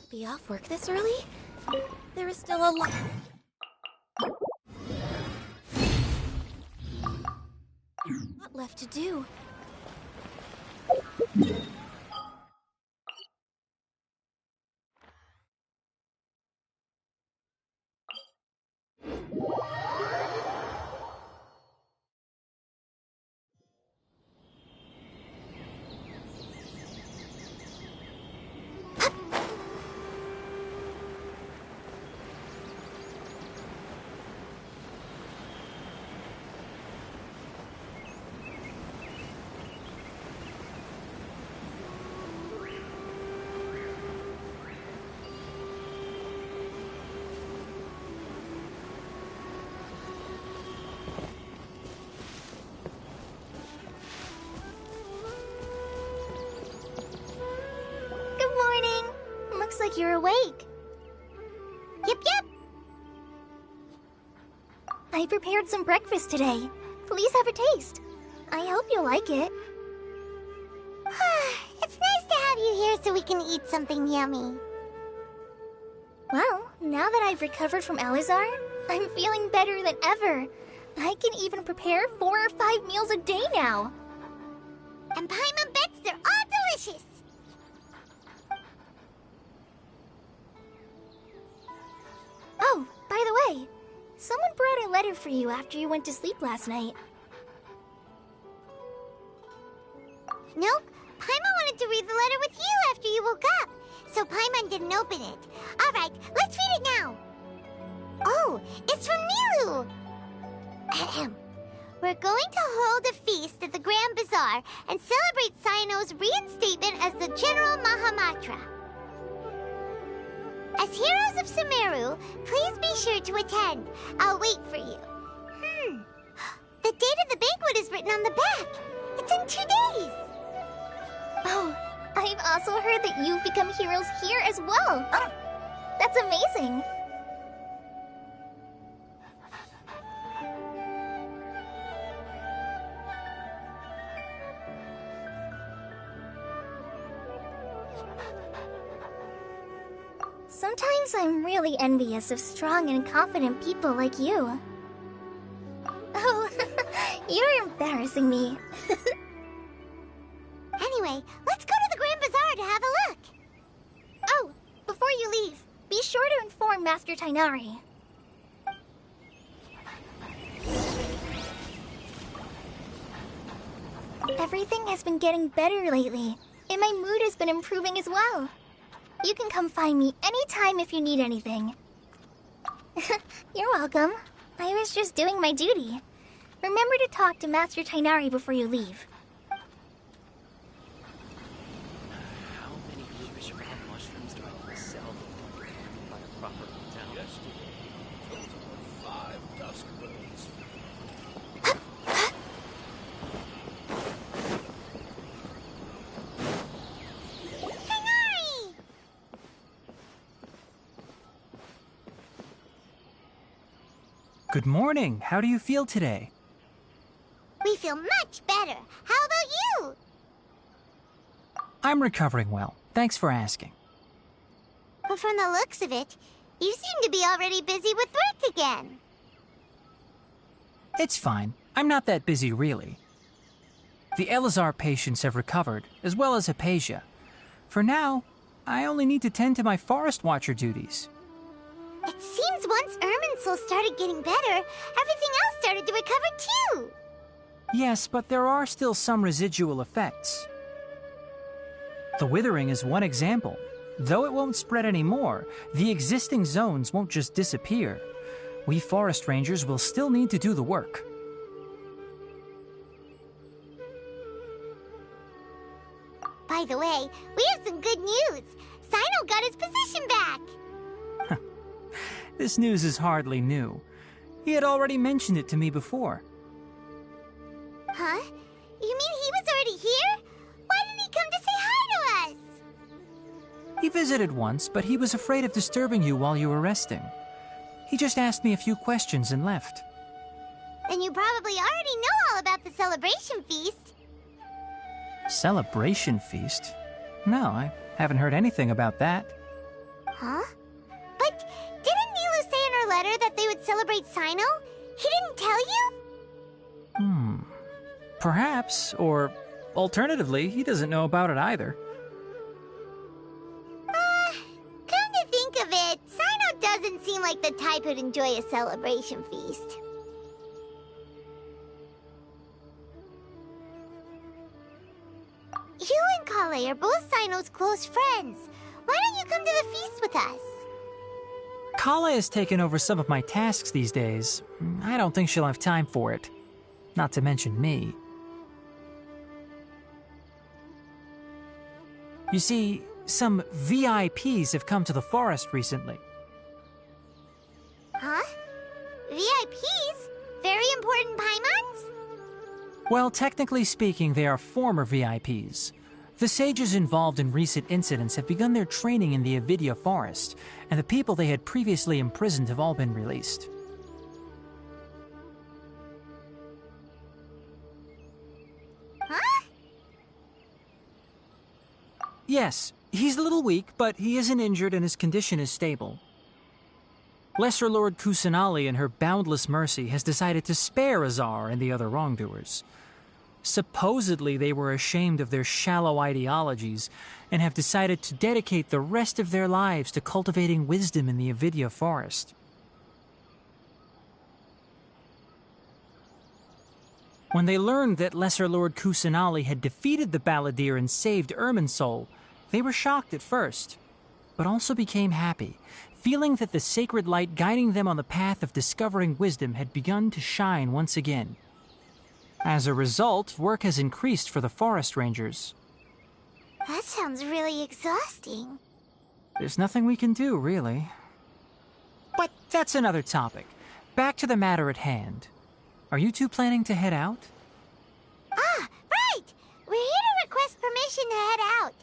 Be off work this early? There is still a lot left to do. Looks like you're awake. Yep. I prepared some breakfast today. Please have a taste. I hope you'll like it. It's nice to have you here so we can eat something yummy. Well, now that I've recovered from Elazar, I'm feeling better than ever. I can even prepare 4 or 5 meals a day now. And Paimon bets they're all delicious. Oh, by the way, someone brought a letter for you after you went to sleep last night. Nope, Paimon wanted to read the letter with you after you woke up, so Paimon didn't open it. Alright, let's read it now. Oh, it's from Nilu. Ahem. We're going to hold a feast at the Grand Bazaar and celebrate Cyno's reinstatement as the General Mahamatra. As heroes of Sumeru, please be sure to attend. I'll wait for you. The date of the banquet is written on the back. It's in 2 days. Oh, I've also heard that you've become heroes here as well. That's amazing. Sometimes I'm really envious of strong and confident people like you. Oh, you're embarrassing me. Anyway, let's go to the Grand Bazaar to have a look. Oh, before you leave, be sure to inform Master Ch.III. Everything has been getting better lately, and my mood has been improving as well. You can come find me anytime if you need anything. You're welcome. I was just doing my duty. Remember to talk to Master Ch.III before you leave. How many bluish red mushrooms do I need to sell before I can buy a proper hotel? Yesterday, those were 5 dusk birds. Good morning. How do you feel today? We feel much better. How about you? I'm recovering well. Thanks for asking. But from the looks of it, you seem to be already busy with work again. It's fine. I'm not that busy, really. The Elazar patients have recovered, as well as Hypatia. For now, I only need to tend to my Forest Watcher duties. It seems once Irminsul started getting better, everything else started to recover too. Yes, but there are still some residual effects. The withering is one example. Though it won't spread anymore, the existing zones won't just disappear. We forest rangers will still need to do the work. By the way, we have some good news. Cyno got his position back. This news is hardly new. He had already mentioned it to me before. Huh? You mean he was already here? Why didn't he come to say hi to us? He visited once, but he was afraid of disturbing you while you were resting. He just asked me a few questions and left. Then you probably already know all about the celebration feast. Celebration feast? No, I haven't heard anything about that. Huh? But didn't Nilu say in her letter that they would celebrate Sino? He didn't tell you? Perhaps, or alternatively, he doesn't know about it either. Come to think of it, Sino doesn't seem like the type who'd enjoy a celebration feast. You and Kale are both Sino's close friends. Why don't you come to the feast with us? Kale has taken over some of my tasks these days. I don't think she'll have time for it. Not to mention me. You see, some VIPs have come to the forest recently. Huh? VIPs? Very important Paimons? Well, technically speaking, they are former VIPs. The sages involved in recent incidents have begun their training in the Avidya forest, and the people they had previously imprisoned have all been released. Huh? Yes, he's a little weak, but he isn't injured and his condition is stable. Lesser Lord Kusanali, in her boundless mercy, has decided to spare Azar and the other wrongdoers. Supposedly, they were ashamed of their shallow ideologies and have decided to dedicate the rest of their lives to cultivating wisdom in the Avidya forest. When they learned that Lesser Lord Kusanali had defeated the Balladeer and saved Irminsul, they were shocked at first, but also became happy, feeling that the sacred light guiding them on the path of discovering wisdom had begun to shine once again. As a result, work has increased for the forest rangers. That sounds really exhausting. There's nothing we can do, really. But that's another topic. Back to the matter at hand. Are you two planning to head out? Ah, right! We're here to request permission to head out.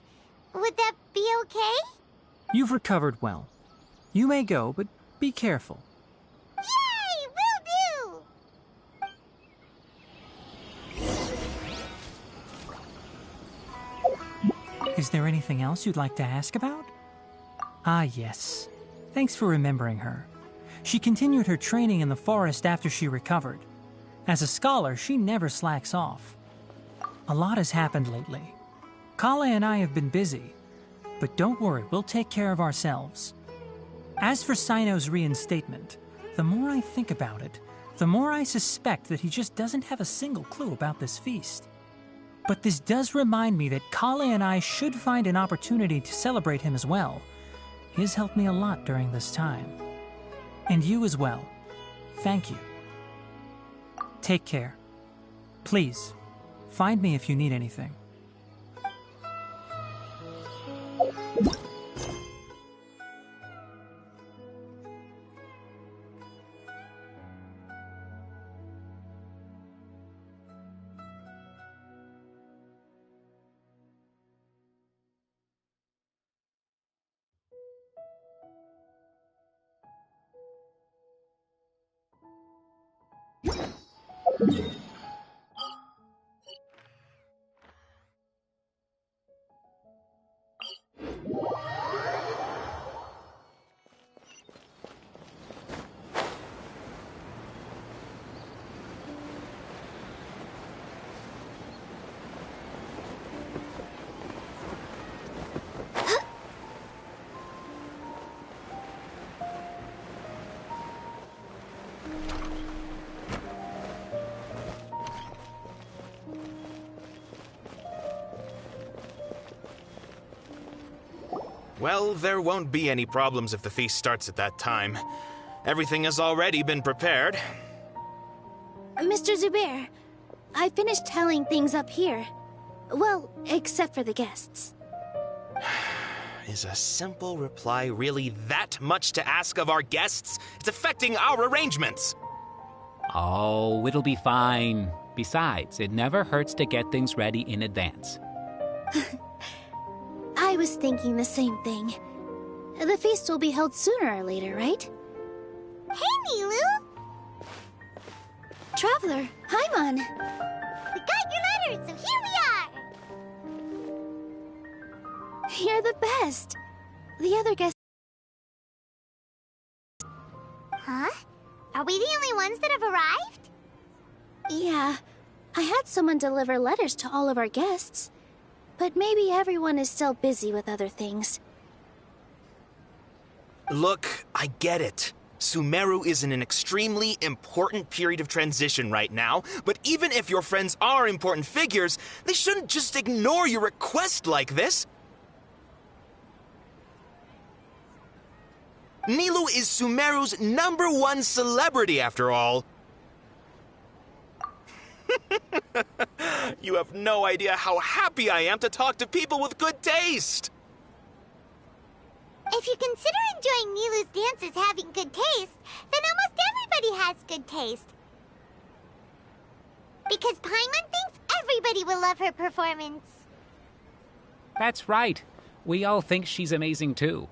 Would that be okay? You've recovered well. You may go, but be careful. Yay! Will do! Is there anything else you'd like to ask about? Ah, yes. Thanks for remembering her. She continued her training in the forest after she recovered. As a scholar, she never slacks off. A lot has happened lately. Kale and I have been busy, but don't worry, we'll take care of ourselves. As for Sino's reinstatement, the more I think about it, the more I suspect that he just doesn't have a single clue about this feast. But this does remind me that Kale and I should find an opportunity to celebrate him as well. He has helped me a lot during this time. And you as well. Thank you. Take care. Please, find me if you need anything. Well, there won't be any problems if the feast starts at that time. Everything has already been prepared. Mr. Zubair, I finished telling things up here. Well, except for the guests. Is a simple reply really that much to ask of our guests? It's affecting our arrangements. Oh, it'll be fine. Besides, it never hurts to get things ready in advance. I was thinking the same thing. The feast will be held sooner or later, right? Hey, Nilu! Traveler, Paimon! We got your letter, so here we are! You're the best! The other guests Are we the only ones that have arrived? Yeah, I had someone deliver letters to all of our guests. But maybe everyone is still busy with other things. Look, I get it. Sumeru is in an extremely important period of transition right now, but even if your friends are important figures, they shouldn't just ignore your request like this. Nilou is Sumeru's #1 celebrity, after all. You have no idea how happy I am to talk to people with good taste. If you consider enjoying Nilou's dances having good taste, then almost everybody has good taste. Because Paimon thinks everybody will love her performance. That's right. We all think she's amazing too.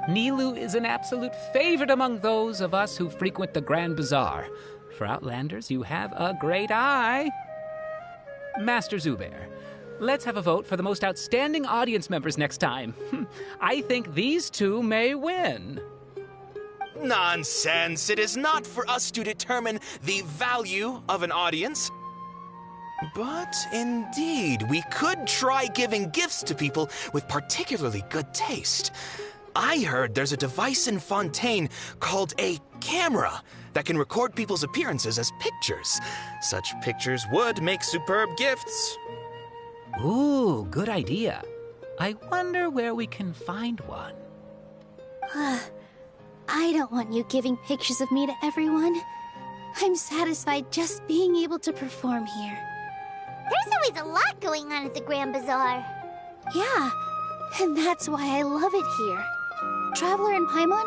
Nilou is an absolute favorite among those of us who frequent the Grand Bazaar. For Outlanders, you have a great eye. Master Zubair, let's have a vote for the most outstanding audience members next time. I think these two may win. Nonsense. It is not for us to determine the value of an audience. But indeed, we could try giving gifts to people with particularly good taste. I heard there's a device in Fontaine called a camera that can record people's appearances as pictures. Such pictures would make superb gifts. Ooh, good idea. I wonder where we can find one. I don't want you giving pictures of me to everyone. I'm satisfied just being able to perform here. There's always a lot going on at the Grand Bazaar. Yeah, and that's why I love it here. Traveler and Paimon,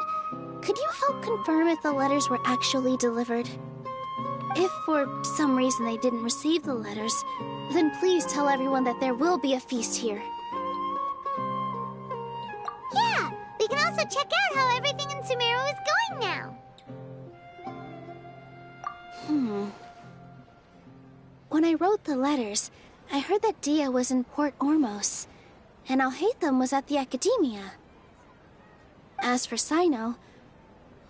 could you help confirm if the letters were actually delivered? If for some reason they didn't receive the letters, then please tell everyone that there will be a feast here. Yeah, we can also check out how everything in Sumeru is going now. When I wrote the letters, I heard that Dia was in Port Ormos, and Alhaitham was at the Academia. As for Sino,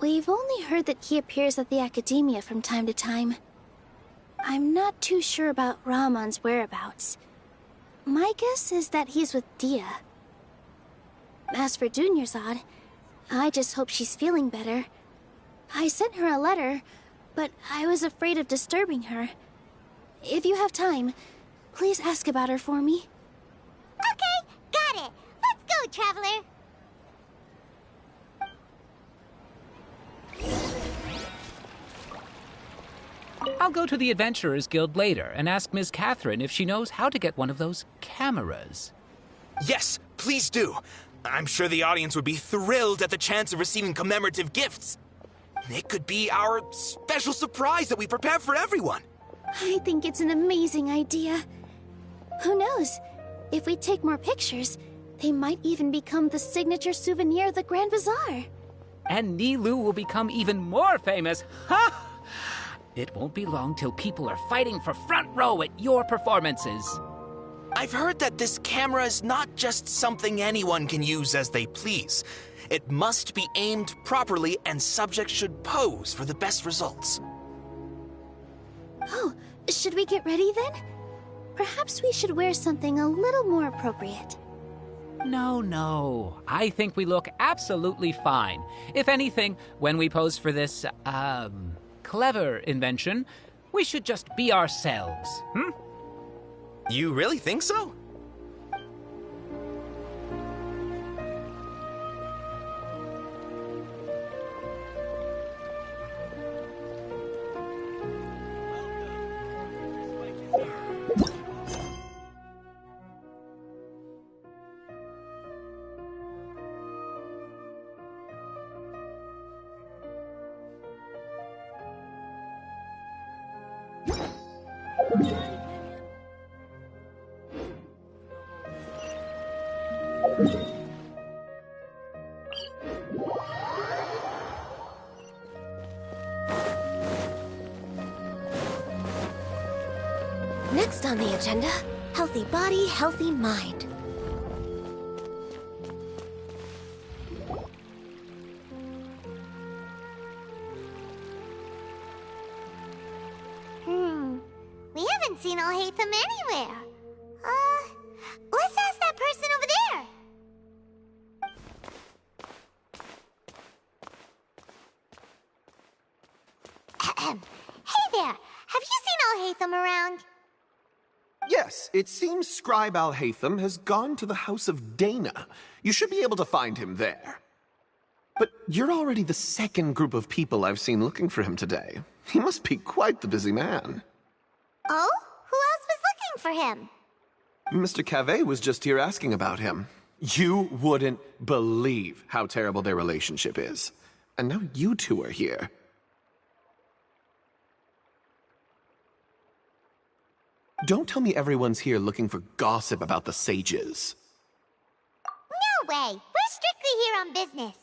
we've only heard that he appears at the Academia from time to time. I'm not too sure about Ramon's whereabouts. My guess is that he's with Dia. As for Dunyarzad, I just hope she's feeling better. I sent her a letter, but I was afraid of disturbing her. If you have time, please ask about her for me. Okay, got it. Let's go, Traveler. I'll go to the Adventurers Guild later and ask Ms. Catherine if she knows how to get one of those cameras. Yes, please do. I'm sure the audience would be thrilled at the chance of receiving commemorative gifts. It could be our special surprise that we prepare for everyone. I think it's an amazing idea. Who knows? If we take more pictures, they might even become the signature souvenir of the Grand Bazaar. And Nilou will become even more famous. Ha! It won't be long till people are fighting for front row at your performances. I've heard that this camera is not just something anyone can use as they please. It must be aimed properly, and subjects should pose for the best results. Oh, should we get ready then? Perhaps we should wear something a little more appropriate. No. I think we look absolutely fine. If anything, when we pose for this, clever invention, we should just be ourselves, You really think so? Next on the agenda, healthy body, healthy mind. Hatham anywhere. Let's ask that person over there. Hey there, have you seen Al-Hatham around? Yes, it seems Scribe Al-Hatham has gone to the House of Dana. You should be able to find him there. But you're already the second group of people I've seen looking for him today. He must be quite the busy man. Oh? Who else was looking for him? Mr. Cavey was just here asking about him. You wouldn't believe how terrible their relationship is. And now you two are here. Don't tell me everyone's here looking for gossip about the sages. No way! We're strictly here on business.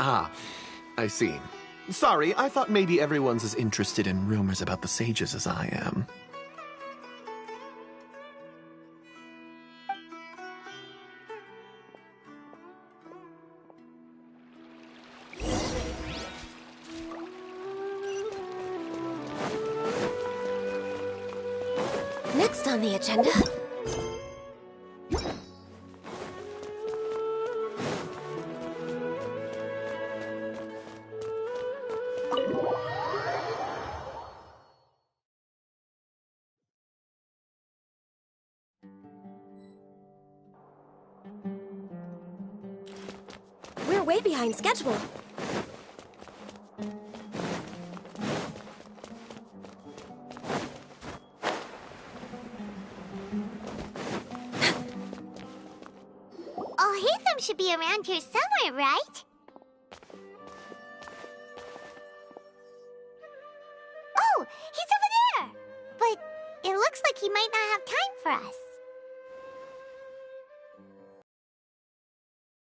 Ah, I see. Sorry, I thought maybe everyone's as interested in rumors about the sages as I am. Next on the agenda... We're way behind schedule. Al-Hatham should be around here somewhere, right? Oh, he's over there! But it looks like he might not have time for us.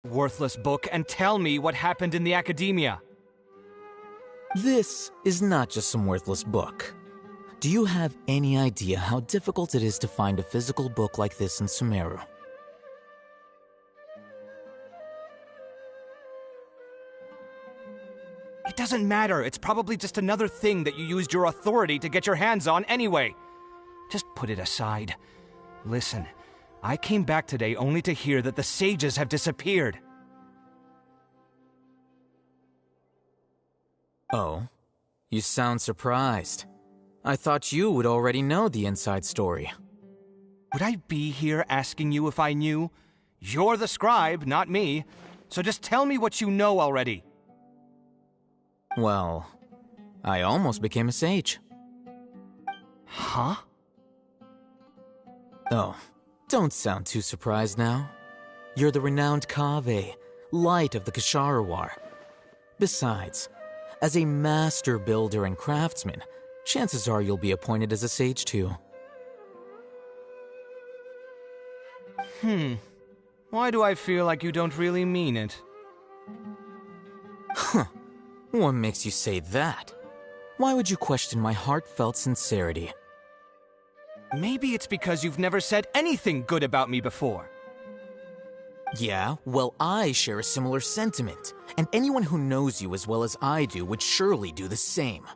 Worthless book, and tell me what happened in the academia. This is not just some worthless book. Do you have any idea how difficult it is to find a physical book like this in Sumeru? It doesn't matter. It's probably just another thing that you used your authority to get your hands on anyway. Just put it aside. Listen, I came back today only to hear that the sages have disappeared. Oh, you sound surprised. I thought you would already know the inside story. Would I be here asking you if I knew? You're the scribe, not me. So just tell me what you know already. Well, I almost became a sage. Huh? Oh, don't sound too surprised now. You're the renowned Kaveh, light of the Ch.III. Besides, as a master builder and craftsman, chances are you'll be appointed as a sage too. Why do I feel like you don't really mean it? Huh. What makes you say that? Why would you question my heartfelt sincerity? Maybe it's because you've never said anything good about me before. Yeah, well, I share a similar sentiment, and anyone who knows you as well as I do would surely do the same.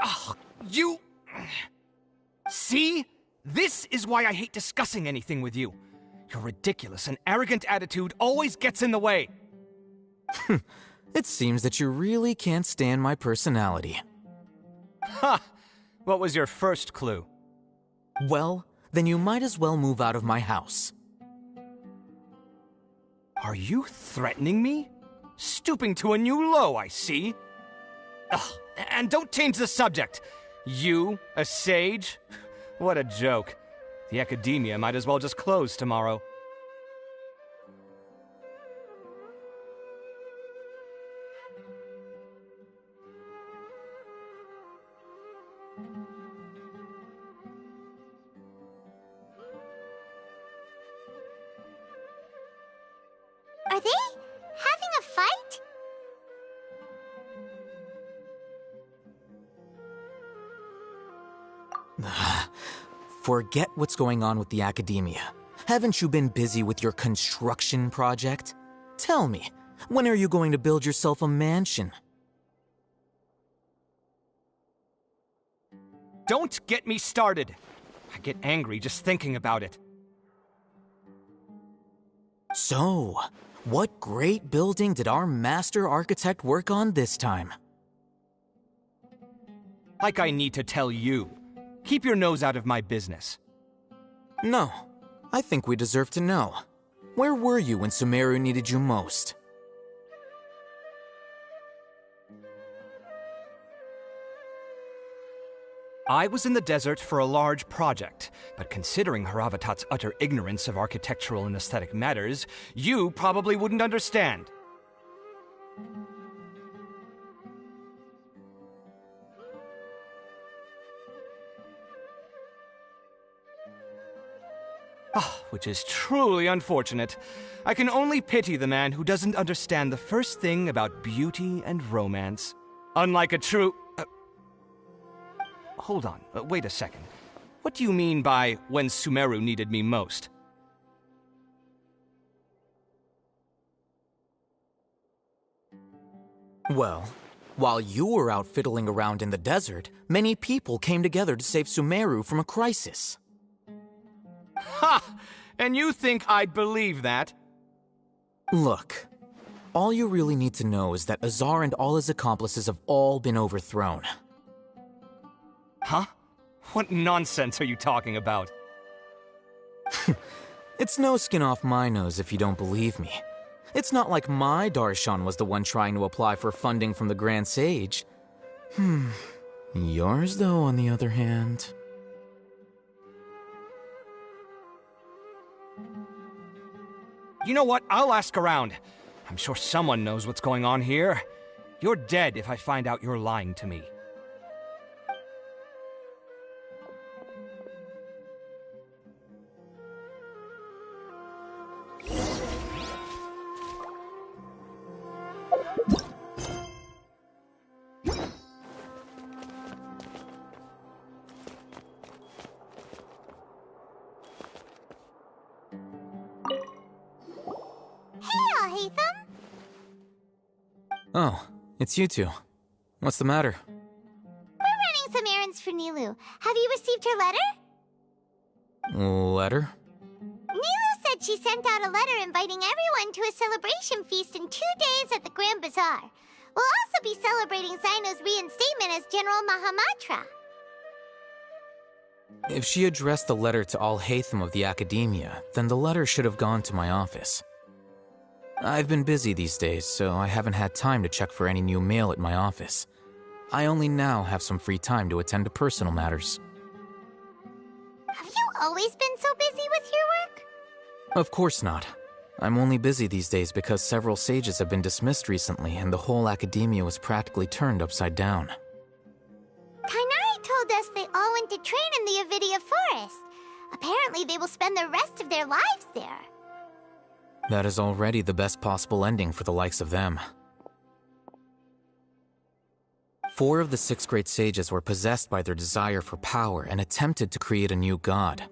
Ugh, you... See? This is why I hate discussing anything with you. Your ridiculous and arrogant attitude always gets in the way. It seems that you really can't stand my personality. Ha! What was your first clue? Well, then you might as well move out of my house. Are you threatening me? Stooping to a new low, I see. Ugh, and don't change the subject. You, a sage? What a joke. The academia might as well just close tomorrow. Are they having a fight? Forget what's going on with the academia. Haven't you been busy with your construction project? Tell me, when are you going to build yourself a mansion? Don't get me started. I get angry just thinking about it. So, what great building did our master architect work on this time? Like I need to tell you. Keep your nose out of my business. No, I think we deserve to know. Where were you when Sumeru needed you most? I was in the desert for a large project, but considering Haravatat's utter ignorance of architectural and aesthetic matters, you probably wouldn't understand. Which is truly unfortunate. I can only pity the man who doesn't understand the first thing about beauty and romance. Unlike a true... Hold on, wait a second. What do you mean by when Sumeru needed me most? Well, while you were out fiddling around in the desert, many people came together to save Sumeru from a crisis. Ha! And you think I'd believe that? Look, all you really need to know is that Azar and all his accomplices have all been overthrown. Huh? What nonsense are you talking about? It's no skin off my nose if you don't believe me. It's not like my Darshan was the one trying to apply for funding from the Grand Sage. Yours, though, on the other hand... You know what? I'll ask around. I'm sure someone knows what's going on here. You're dead if I find out you're lying to me. Oh, it's you two. What's the matter? We're running some errands for Nilou. Have you received her letter? Letter? Nilou said she sent out a letter inviting everyone to a celebration feast in 2 days at the Grand Bazaar. We'll also be celebrating Zaino's reinstatement as General Mahamatra. If she addressed the letter to all Haytham of the Academia, then the letter should have gone to my office. I've been busy these days, so I haven't had time to check for any new mail at my office. I only now have some free time to attend to personal matters. Have you always been so busy with your work? Of course not. I'm only busy these days because several sages have been dismissed recently and the whole academia was practically turned upside down. Kainari told us they all went to train in the Avidia Forest. Apparently they will spend the rest of their lives there. That is already the best possible ending for the likes of them. 4 of the 6 great sages were possessed by their desire for power and attempted to create a new god.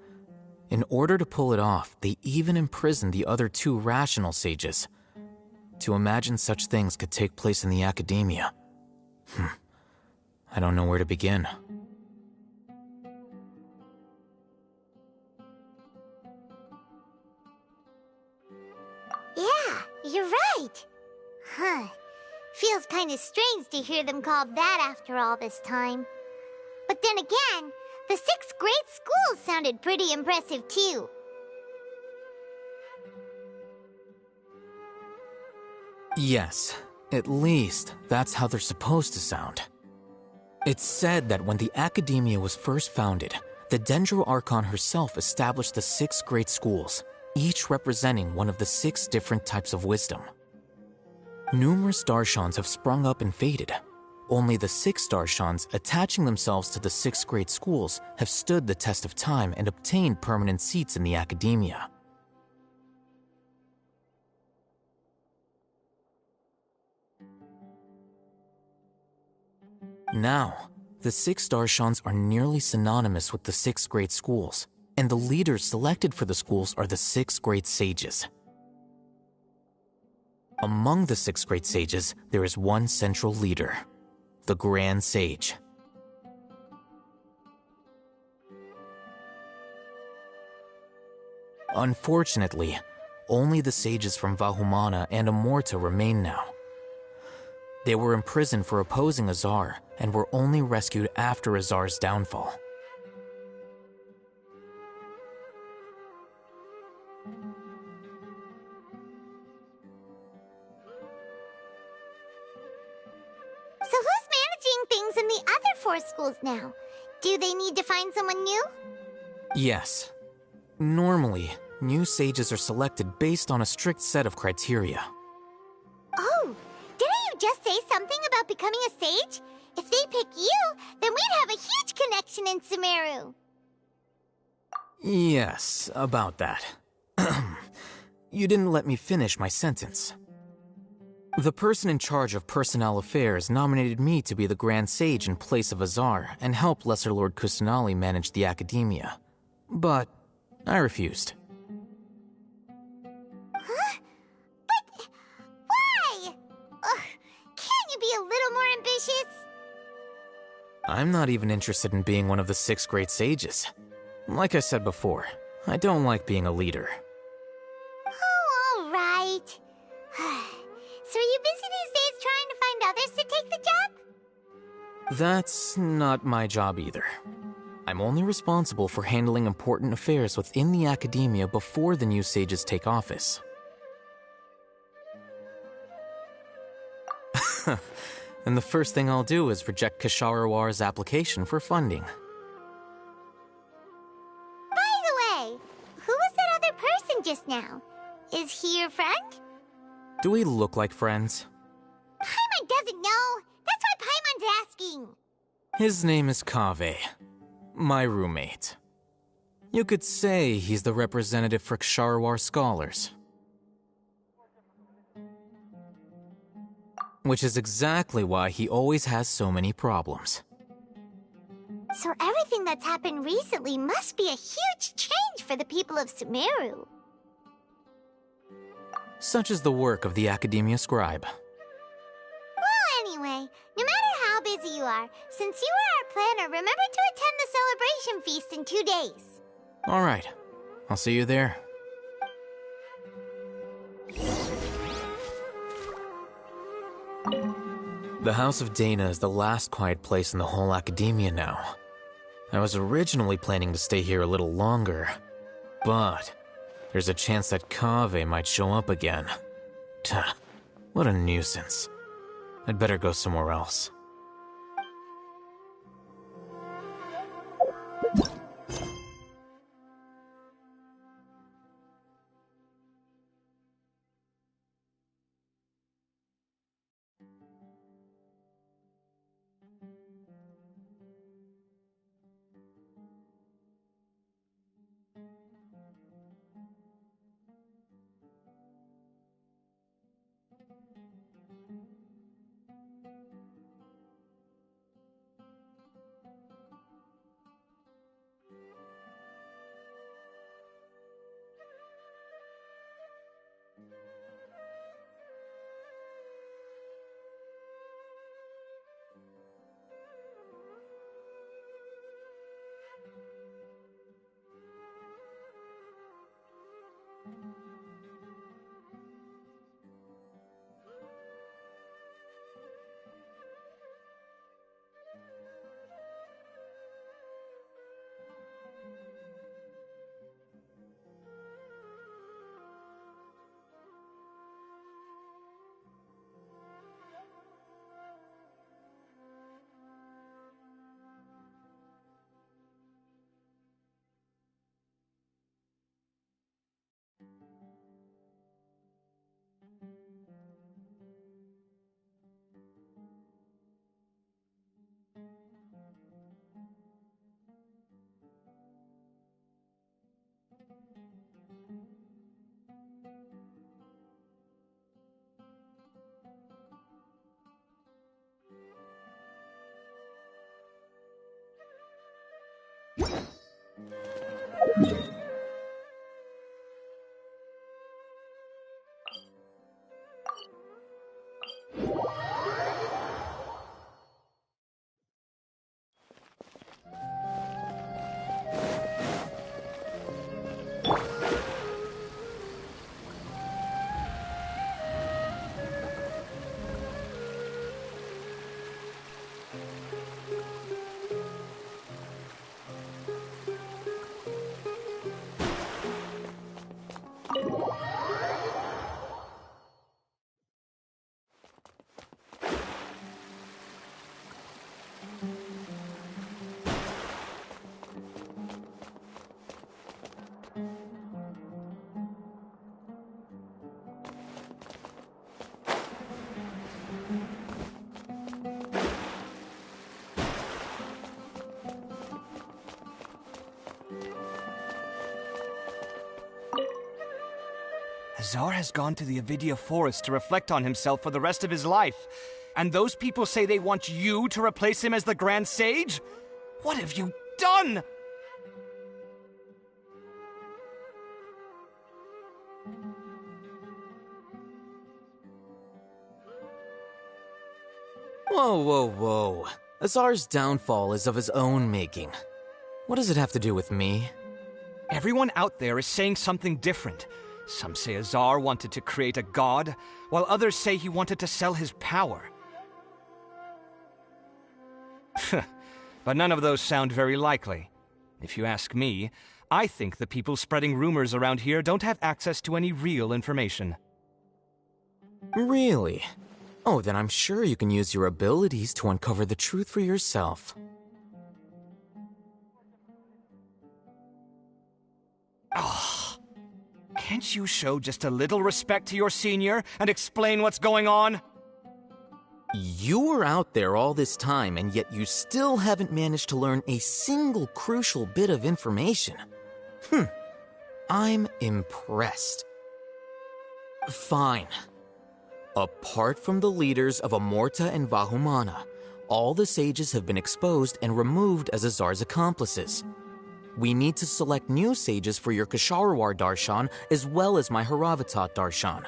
In order to pull it off, they even imprisoned the other 2 rational sages. To imagine such things could take place in the academia. I don't know where to begin. Yeah, you're right. Huh. Feels kind of strange to hear them called that after all this time. But then again, the 6 great schools sounded pretty impressive too. Yes, at least that's how they're supposed to sound. It's said that when the Academia was first founded, the Dendro Archon herself established the 6 great schools, each representing one of the 6 different types of wisdom. Numerous Darshans have sprung up and faded. Only the 6 Darshans attaching themselves to the 6 great schools have stood the test of time and obtained permanent seats in the Academia. Now, The 6 Archons are nearly synonymous with the 6 great schools, and the leaders selected for the schools are the 6 great sages. Among the 6 great sages, there is one central leader, the Grand Sage. Unfortunately, only the sages from Vahumana and Amorta remain now. They were imprisoned for opposing Azar and were only rescued after Azar's downfall. So who's managing things in the other 4 schools now? Do they need to find someone new? Yes. Normally, new sages are selected based on a strict set of criteria. Oh, didn't you just say something about becoming a sage? If they pick you, then we'd have a huge connection in Sumeru. Yes, about that. You didn't let me finish my sentence. The person in charge of personnel affairs nominated me to be the Grand Sage in place of Azar and help Lesser Lord Kusanali manage the academia. But I refused. Huh? But why? Ugh, can't you be a little more ambitious? I'm not even interested in being one of the 6 great sages. Like I said before, I don't like being a leader. Oh, all right. So are you busy these days trying to find others to take the job? That's not my job either. I'm only responsible for handling important affairs within the academia before the new sages take office. And the first thing I'll do is reject Ch.III.'s application for funding. By the way, who was that other person just now? Is he your friend? Do we look like friends? Paimon doesn't know. That's why Paimon's asking. His name is Ch.III., my roommate. You could say he's the representative for Ch.III. scholars. Which is exactly why he always has so many problems. So everything that's happened recently must be a huge change for the people of Sumeru. Such is the work of the Academia Scribe. Well, anyway, no matter how busy you are, since you are our planner, remember to attend the celebration feast in 2 days. All right, I'll see you there. The House of Dana is the last quiet place in the whole academia now. I was originally planning to stay here a little longer, but there's a chance that Ch.III. might show up again. Tuh, what a nuisance. I'd better go somewhere else. Azar has gone to the Avidia Forest to reflect on himself for the rest of his life. And those people say they want you to replace him as the Grand Sage? What have you done? Whoa, whoa, whoa. Azar's downfall is of his own making. What does it have to do with me? Everyone out there is saying something different. Some say Azar wanted to create a god, while others say he wanted to sell his power. But none of those sound very likely. If you ask me, I think the people spreading rumors around here don't have access to any real information. Really? Oh, then I'm sure you can use your abilities to uncover the truth for yourself. Ah, can't you show just a little respect to your senior and explain what's going on? You were out there all this time, and yet you still haven't managed to learn a single crucial bit of information. I'm impressed. Fine. Apart from the leaders of Amorta and Vahumana, all the sages have been exposed and removed as Azar's accomplices. We need to select new sages for your Ch.III. Darshan as well as my Haravatat Darshan.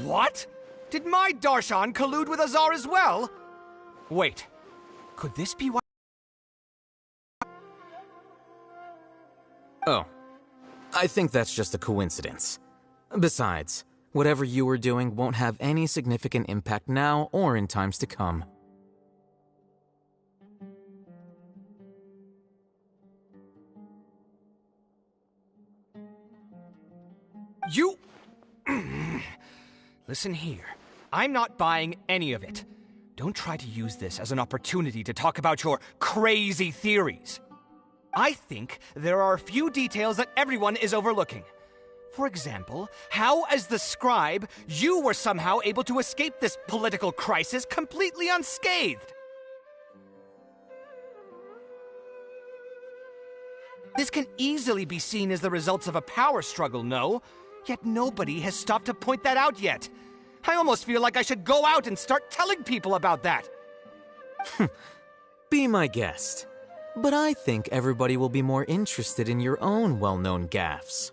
What? Did my Darshan collude with Azar as well? Wait, could this be why? Oh, I think that's just a coincidence. Besides, whatever you were doing won't have any significant impact now or in times to come. You... Listen here, I'm not buying any of it. Don't try to use this as an opportunity to talk about your crazy theories. I think there are a few details that everyone is overlooking. For example, how as the scribe, you were somehow able to escape this political crisis completely unscathed. This can easily be seen as the results of a power struggle, no? Yet nobody has stopped to point that out yet. I almost feel like I should go out and start telling people about that. Be my guest. But I think everybody will be more interested in your own well-known gaffes.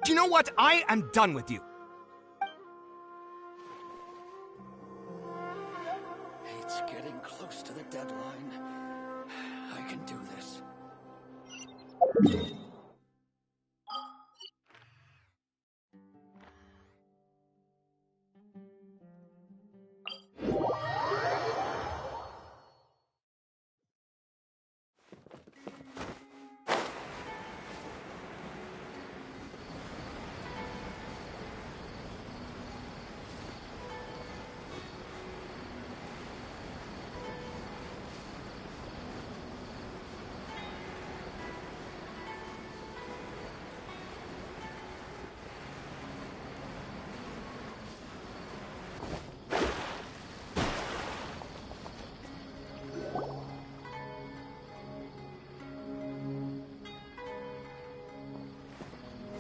Do you know what? I am done with you. It's getting close to the deadline. I can do this.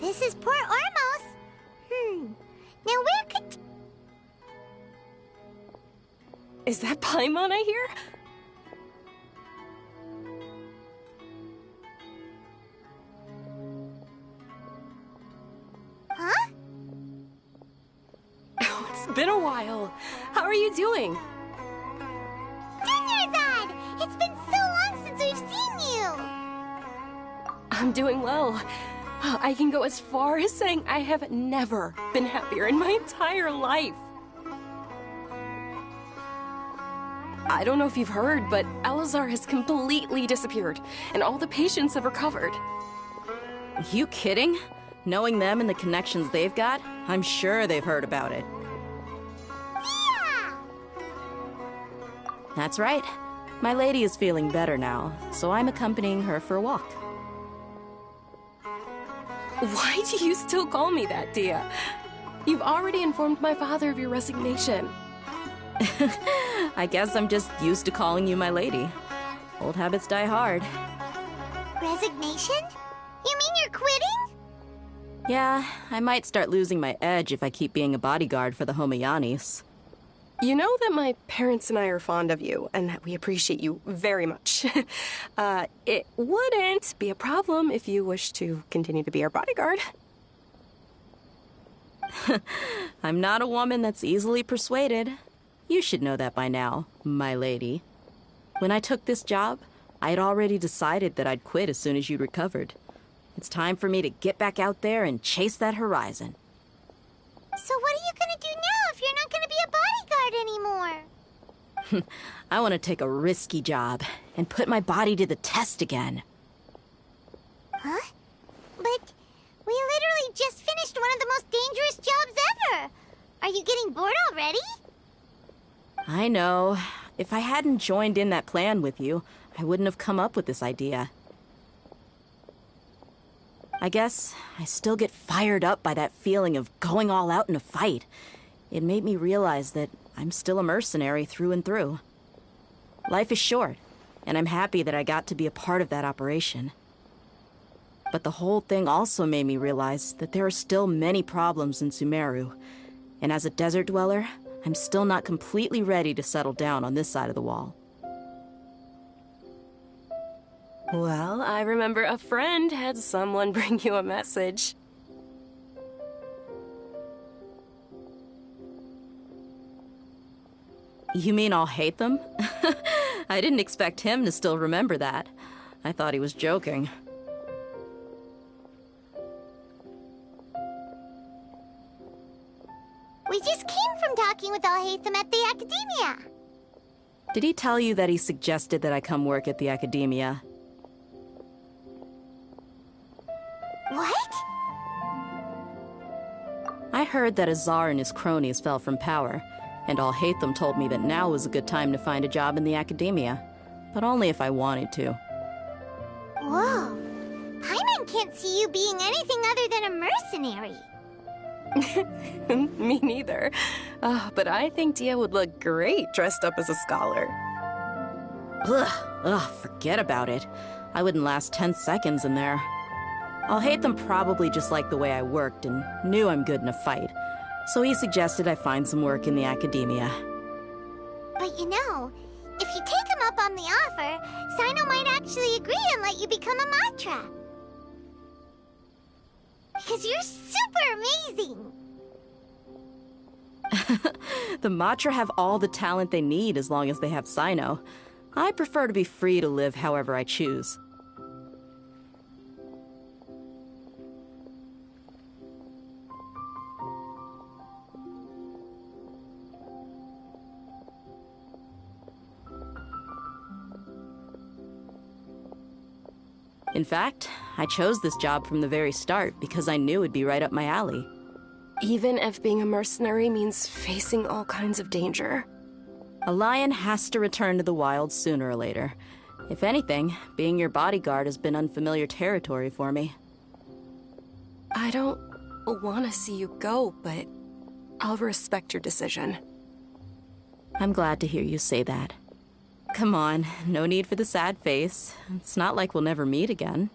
This is Port Ormos. Now where could... Is that Paimon I hear? Huh? Oh, it's been a while. How are you doing? Dunyarzad! It's been so long since we've seen you! I'm doing well. I can go as far as saying I have never been happier in my entire life. I don't know if you've heard, but Elazar has completely disappeared, and all the patients have recovered. You kidding? Knowing them and the connections they've got, I'm sure they've heard about it. Yeah! That's right. My lady is feeling better now, so I'm accompanying her for a walk. Why do you still call me that, Dia? You've already informed my father of your resignation. I guess I'm just used to calling you my lady. Old habits die hard. Resignation? You mean you're quitting? Yeah, I might start losing my edge if I keep being a bodyguard for the Homayanis. You know that my parents and I are fond of you, and that we appreciate you very much. It wouldn't be a problem if you wish to continue to be our bodyguard. I'm not a woman that's easily persuaded. You should know that by now, my lady. When I took this job, I had already decided that I'd quit as soon as you recovered. It's time for me to get back out there and chase that horizon. So what are you gonna do now if you're not gonna be a bodyguard anymore? I want to take a risky job and put my body to the test again. Huh? But we literally just finished one of the most dangerous jobs ever. Are you getting bored already? I know. If I hadn't joined in that plan with you, I wouldn't have come up with this idea. I guess I still get fired up by that feeling of going all out in a fight. It made me realize that I'm still a mercenary through and through. Life is short, and I'm happy that I got to be a part of that operation. But the whole thing also made me realize that there are still many problems in Sumeru, and as a desert dweller, I'm still not completely ready to settle down on this side of the wall. Well, I remember a friend had someone bring you a message. You mean I'll hate them? I didn't expect him to still remember that. I thought he was joking. We just came from talking with Alhaitham at the Academia. Did he tell you that he suggested that I come work at the Academia? What? I heard that Azar and his cronies fell from power, and Alhaitham told me that now was a good time to find a job in the Academia, but only if I wanted to. Whoa. Paimon can't see you being anything other than a mercenary. Me neither. But I think Dia would look great dressed up as a scholar. Ugh, forget about it. I wouldn't last 10 seconds in there. Alhaitham probably just liked the way I worked and knew I'm good in a fight, so he suggested I find some work in the Academia. But you know, if you take him up on the offer, Sino might actually agree and let you become a Matra. Because you're super amazing! The Matra have all the talent they need as long as they have Sino. I prefer to be free to live however I choose. In fact, I chose this job from the very start because I knew it'd be right up my alley. Even if being a mercenary means facing all kinds of danger. A lion has to return to the wild sooner or later. If anything, being your bodyguard has been unfamiliar territory for me. I don't want to see you go, but I'll respect your decision. I'm glad to hear you say that. Come on, no need for the sad face. It's not like we'll never meet again.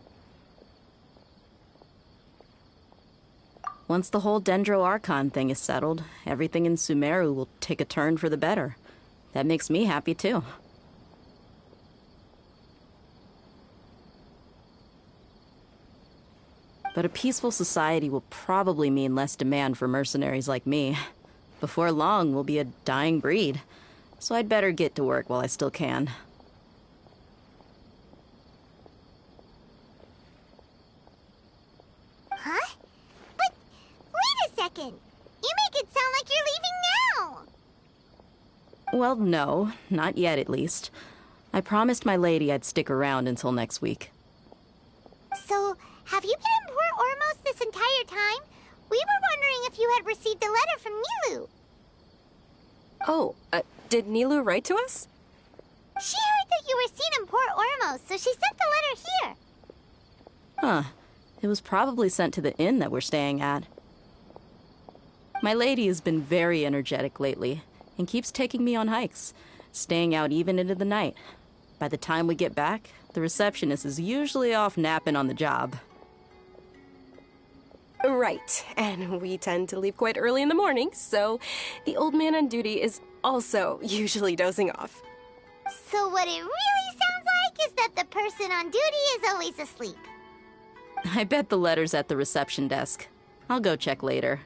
Once the whole Dendro Archon thing is settled, everything in Sumeru will take a turn for the better. That makes me happy too. But a peaceful society will probably mean less demand for mercenaries like me. Before long, we'll be a dying breed. So I'd better get to work while I still can. Huh? But wait a second! You make it sound like you're leaving now! Well, no. Not yet, at least. I promised my lady I'd stick around until next week. So, have you been in Port Ormos this entire time? We were wondering if you had received a letter from Nilu. Oh, did Nilu write to us? She heard that you were seen in Port Ormos, so she sent the letter here. Huh. It was probably sent to the inn that we're staying at. My lady has been very energetic lately, and keeps taking me on hikes, staying out even into the night. By the time we get back, the receptionist is usually off napping on the job. Right, and we tend to leave quite early in the morning, so the old man on duty is also usually dozing off. So what it really sounds like is that the person on duty is always asleep. I bet the letter's at the reception desk. I'll go check later.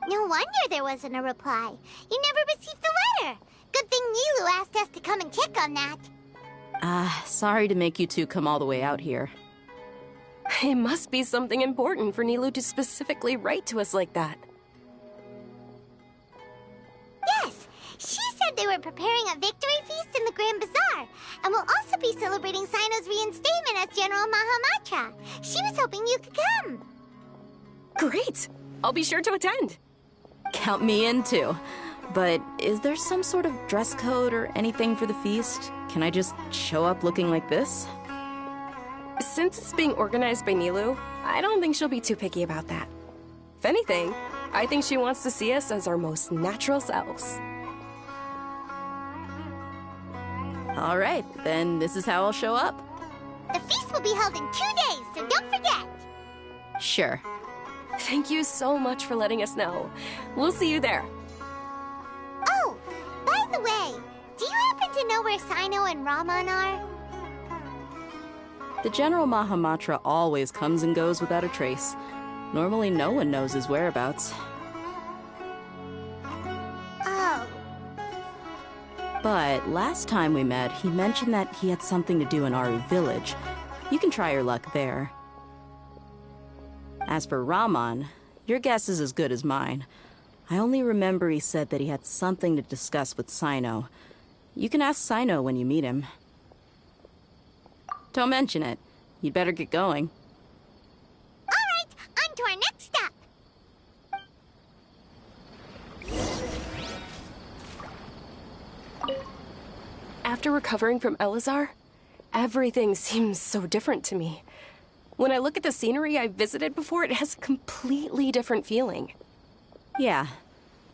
No wonder there wasn't a reply. You never received the letter. Good thing Nilu asked us to come and check on that. Sorry to make you two come all the way out here. It must be something important for Nilu to specifically write to us like that. Yes, she said they were preparing a victory feast in the Grand Bazaar, and will also be celebrating Sino's reinstatement as General Mahamatra. She was hoping you could come. Great! I'll be sure to attend. Count me in too. But is there some sort of dress code or anything for the feast? Can I just show up looking like this? Since it's being organized by Nilu, I don't think she'll be too picky about that. If anything, I think she wants to see us as our most natural selves. All right, then this is how I'll show up. The feast will be held in 2 days, so don't forget. Sure. Thank you so much for letting us know. We'll see you there. Oh, by the way, do you happen to know where Sino and Raman are? The General Mahamatra always comes and goes without a trace. Normally no one knows his whereabouts. Oh. But last time we met, he mentioned that he had something to do in Ch.III. village. You can try your luck there. As for Raman, your guess is as good as mine. I only remember he said that he had something to discuss with Sino. You can ask Sino when you meet him. Don't mention it. You'd better get going. All right, on to our next stop. After recovering from Elazar, everything seems so different to me. When I look at the scenery I visited before, it has a completely different feeling. Yeah.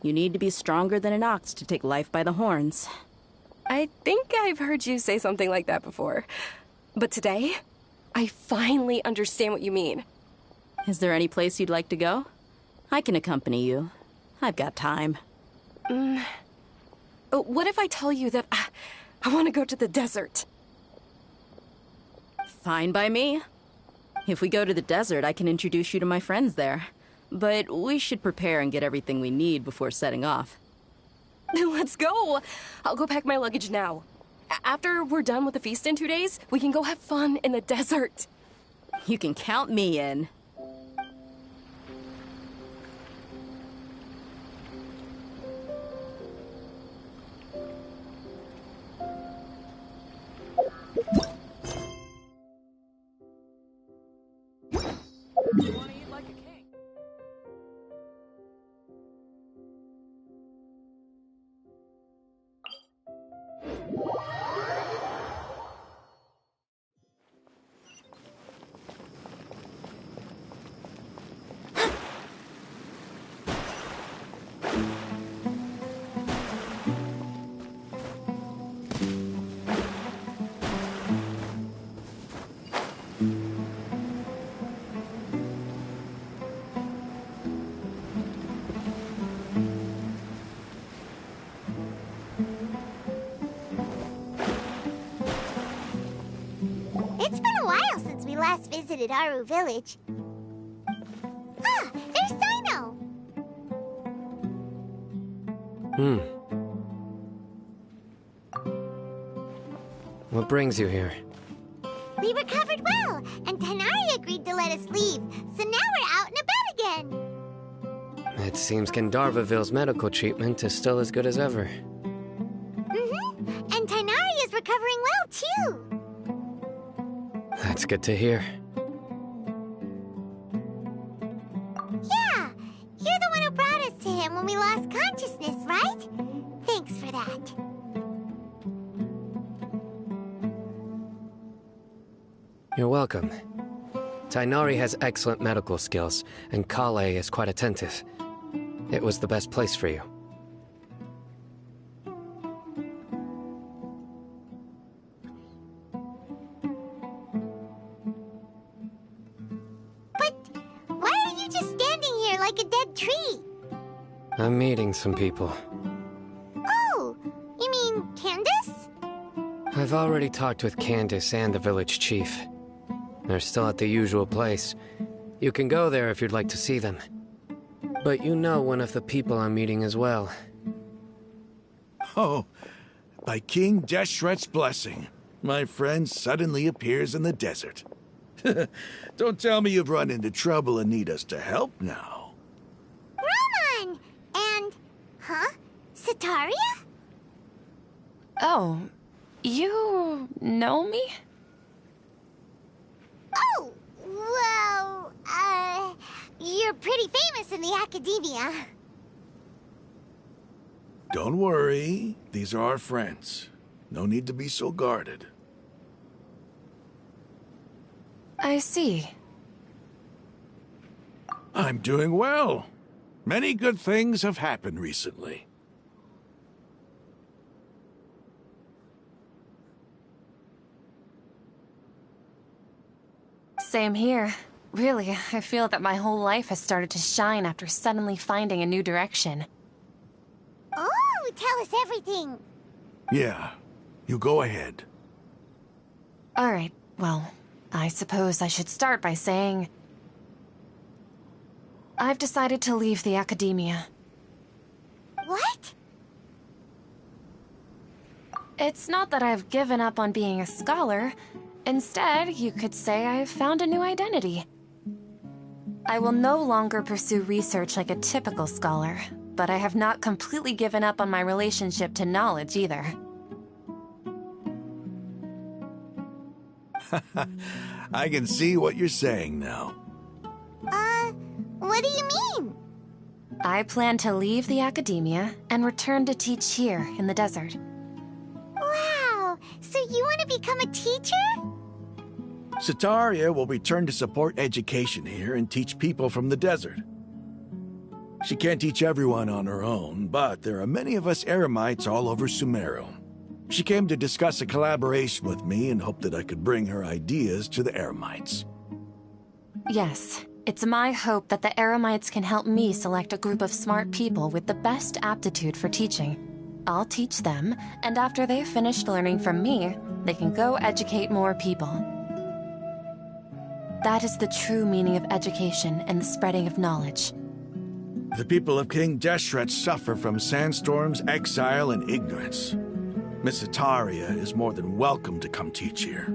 You need to be stronger than an ox to take life by the horns. I think I've heard you say something like that before. But today, I finally understand what you mean. Is there any place you'd like to go? I can accompany you. I've got time. What if I tell you that I want to go to the desert? Fine by me. If we go to the desert, I can introduce you to my friends there. But we should prepare and get everything we need before setting off. Let's go! I'll go pack my luggage now. After we're done with the feast in 2 days, we can go have fun in the desert. You can count me in. You want to eat like a king. It's been a while since we last visited Ch.III. village. Ah, there's Sino! What brings you here? We recovered well, and Ch.III. agreed to let us leave, so now we're out and about again. It seems Gandharvaville's medical treatment is still as good as ever. And Ch.III. is recovering well, too. That's good to hear. Yeah, you're the one who brought us to him when we lost consciousness, right? Thanks for that. You're welcome. Ch.III. has excellent medical skills, and Kale is quite attentive. It was the best place for you. I'm meeting some people. Oh, you mean Candace? I've already talked with Candace and the village chief. They're still at the usual place. You can go there if you'd like to see them. But you know one of the people I'm meeting as well. Oh, by King Ch.III.'s blessing, my friend suddenly appears in the desert. Don't tell me you've run into trouble and need us to help now. Roman! And... huh? Ch.III.? Oh, you know me? Oh, well, you're pretty famous in the academia. Don't worry, these are our friends. No need to be so guarded. I see. I'm doing well. Many good things have happened recently. Same here. Really, I feel that my whole life has started to shine after suddenly finding a new direction. Oh, tell us everything. Yeah, you go ahead. Alright, well, I suppose I should start by saying... I've decided to leave the academia. What? It's not that I've given up on being a scholar. Instead, you could say I've found a new identity. I will no longer pursue research like a typical scholar, but I have not completely given up on my relationship to knowledge either. I can see what you're saying now. What do you mean? I plan to leave the academia and return to teach here in the desert. Wow, so you want to become a teacher? Ch.III. will return to support education here and teach people from the desert. She can't teach everyone on her own, but there are many of us Eremites all over Sumeru. She came to discuss a collaboration with me and hoped that I could bring her ideas to the Eremites. Yes, it's my hope that the Eremites can help me select a group of smart people with the best aptitude for teaching. I'll teach them, and after they've finished learning from me, they can go educate more people. That is the true meaning of education and the spreading of knowledge. The people of King Ch.III. suffer from sandstorms, exile, and ignorance. Miss Ch.III. is more than welcome to come teach here.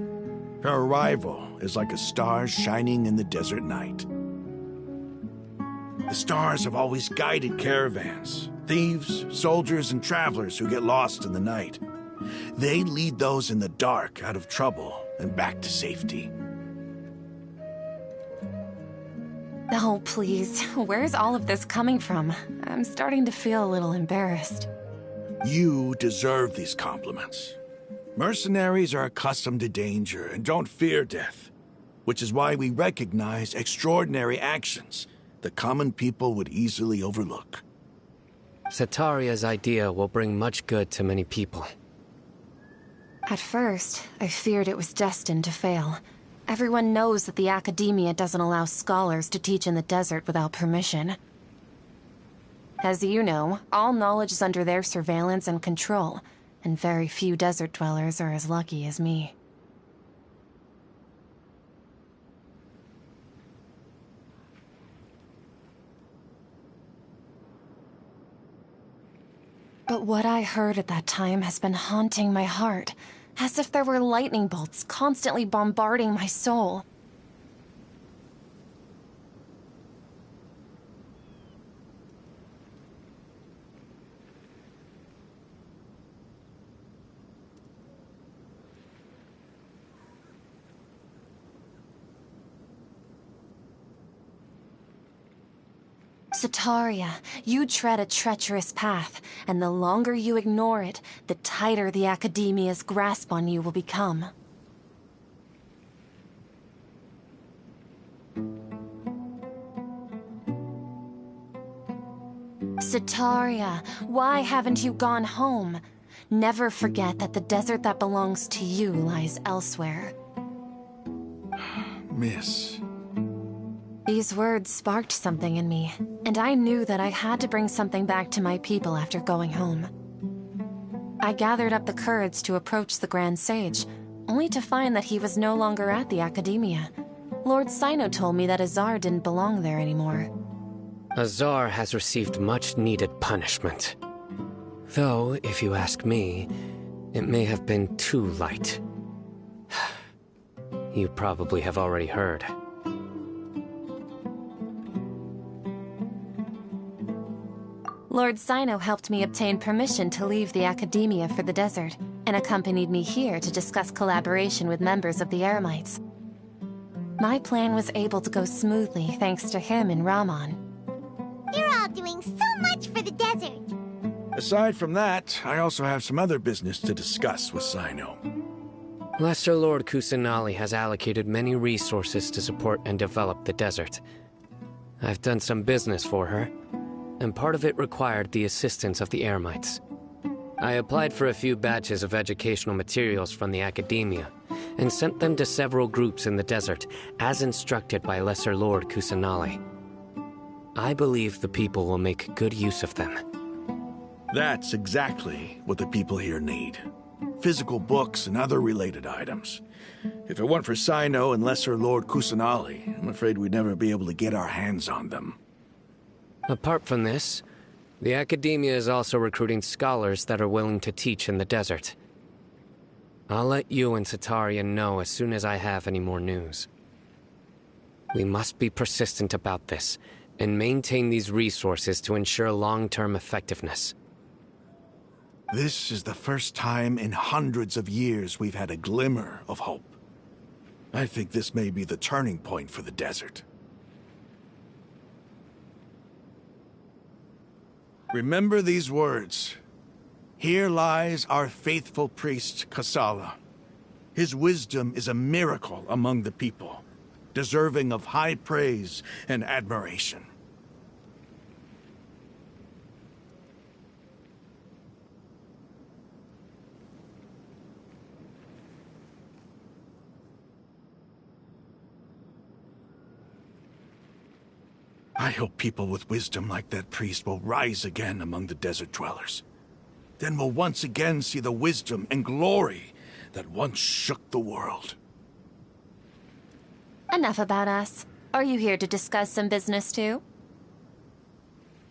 Her arrival is like a star shining in the desert night. The stars have always guided caravans, thieves, soldiers, and travelers who get lost in the night. They lead those in the dark out of trouble and back to safety. Oh, please. Where's all of this coming from? I'm starting to feel a little embarrassed. You deserve these compliments. Mercenaries are accustomed to danger and don't fear death, which is why we recognize extraordinary actions that common people would easily overlook. Ch.III.'s idea will bring much good to many people. At first, I feared it was destined to fail. Everyone knows that the academia doesn't allow scholars to teach in the desert without permission. As you know, all knowledge is under their surveillance and control, and very few desert dwellers are as lucky as me. But what I heard at that time has been haunting my heart, as if there were lightning bolts constantly bombarding my soul. Ch.III., you tread a treacherous path, and the longer you ignore it, the tighter the academia's grasp on you will become. Ch.III., why haven't you gone home? Never forget that the desert that belongs to you lies elsewhere. Miss, These words sparked something in me, and I knew that I had to bring something back to my people after going home. I gathered up the courage to approach the Grand Sage, only to find that he was no longer at the Academia. Lord Sino told me that Azar didn't belong there anymore. Azar has received much-needed punishment. Though, if you ask me, it may have been too light. You probably have already heard. Lord Sino helped me obtain permission to leave the Academia for the desert, and accompanied me here to discuss collaboration with members of the Eremites. My plan was able to go smoothly thanks to him and Rahman. You're all doing so much for the desert. Aside from that, I also have some other business to discuss with Sino. Lesser Lord Kusanali has allocated many resources to support and develop the desert. I've done some business for her, and part of it required the assistance of the Eremites. I applied for a few batches of educational materials from the Academia, and sent them to several groups in the desert, as instructed by Lesser Lord Kusanali. I believe the people will make good use of them. That's exactly what the people here need. Physical books and other related items. If it weren't for Sino and Lesser Lord Kusanali, I'm afraid we'd never be able to get our hands on them. Apart from this, the Academia is also recruiting scholars that are willing to teach in the desert. I'll let you and Ch.III know as soon as I have any more news. We must be persistent about this, and maintain these resources to ensure long-term effectiveness. This is the first time in hundreds of years we've had a glimmer of hope. I think this may be the turning point for the desert. Remember these words. Here lies our faithful priest, Kasala. His wisdom is a miracle among the people, deserving of high praise and admiration. I hope people with wisdom like that priest will rise again among the desert dwellers. Then we'll once again see the wisdom and glory that once shook the world. Enough about us. Are you here to discuss some business too?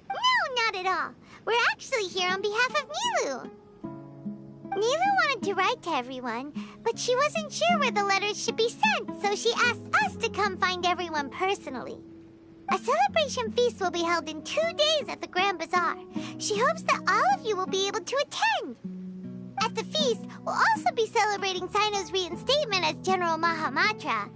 No, not at all. We're actually here on behalf of Nilou. Nilou wanted to write to everyone, but she wasn't sure where the letters should be sent, so she asked us to come find everyone personally. A celebration feast will be held in 2 days at the Grand Bazaar. She hopes that all of you will be able to attend. At the feast, we'll also be celebrating Sino's reinstatement as General Mahamatra.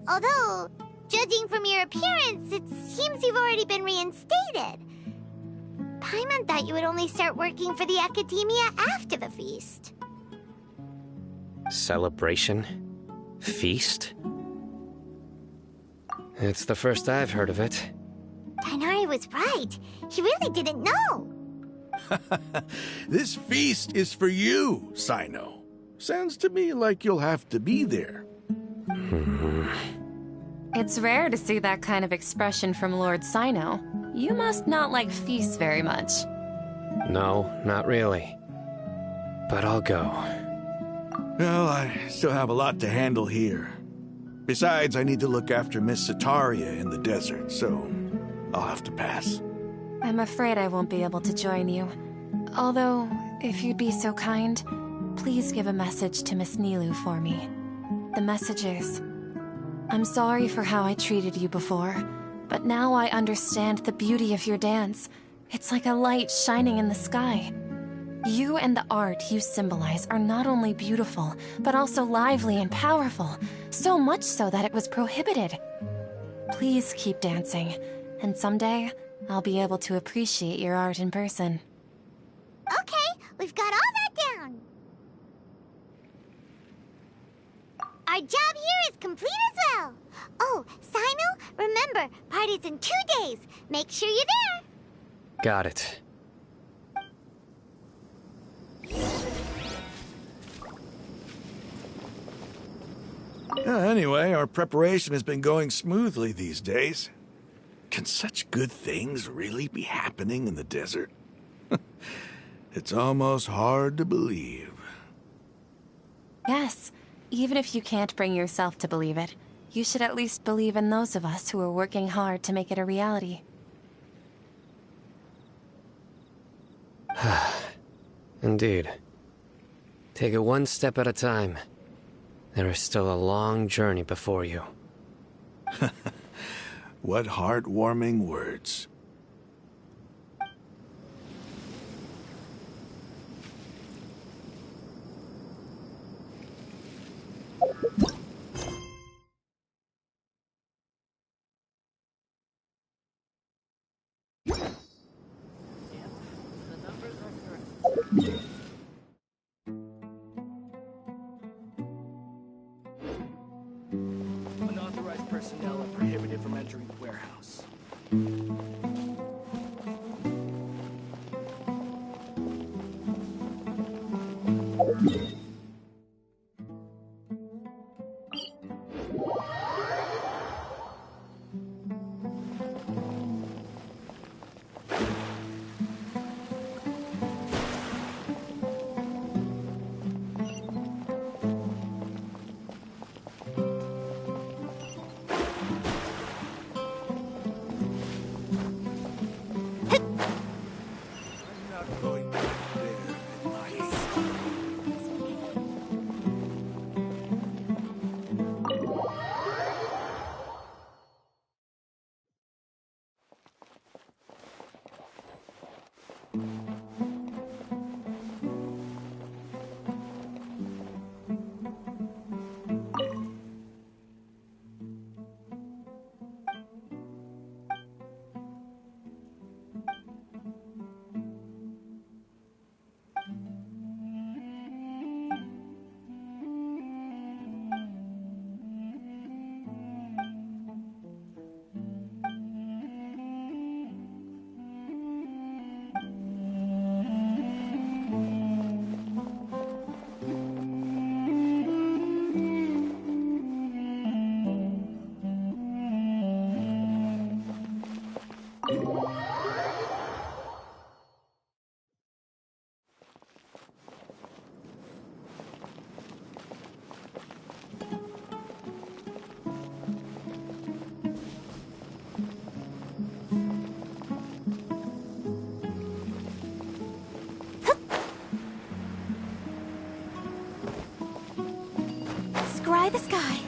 Although, judging from your appearance, it seems you've already been reinstated. Paimon thought you would only start working for the Academia after the feast. Celebration? Feast? It's the first I've heard of it. Ch.III was right. He really didn't know. This feast is for you, Sino. Sounds to me like you'll have to be there. It's rare to see that kind of expression from Lord Sino. You must not like feasts very much. No, not really. But I'll go. Well, I still have a lot to handle here. Besides, I need to look after Miss Ch.III in the desert, so I'll have to pass. I'm afraid I won't be able to join you. Although, if you'd be so kind, please give a message to Miss Nilou for me. The message is, I'm sorry for how I treated you before, but now I understand the beauty of your dance. It's like a light shining in the sky. You and the art you symbolize are not only beautiful, but also lively and powerful, so much so that it was prohibited. Please keep dancing, and someday I'll be able to appreciate your art in person. Okay, we've got all that down. Our job here is complete as well. Oh, Sino, remember, party's in 2 days. Make sure you're there. Got it. Anyway, our preparation has been going smoothly these days. Can such good things really be happening in the desert? It's almost hard to believe. Yes, even if you can't bring yourself to believe it, you should at least believe in those of us who are working hard to make it a reality. Indeed. Take it one step at a time. There is still a long journey before you. What heartwarming words. Unauthorized personnel are prohibited from entering the warehouse. Scry the sky.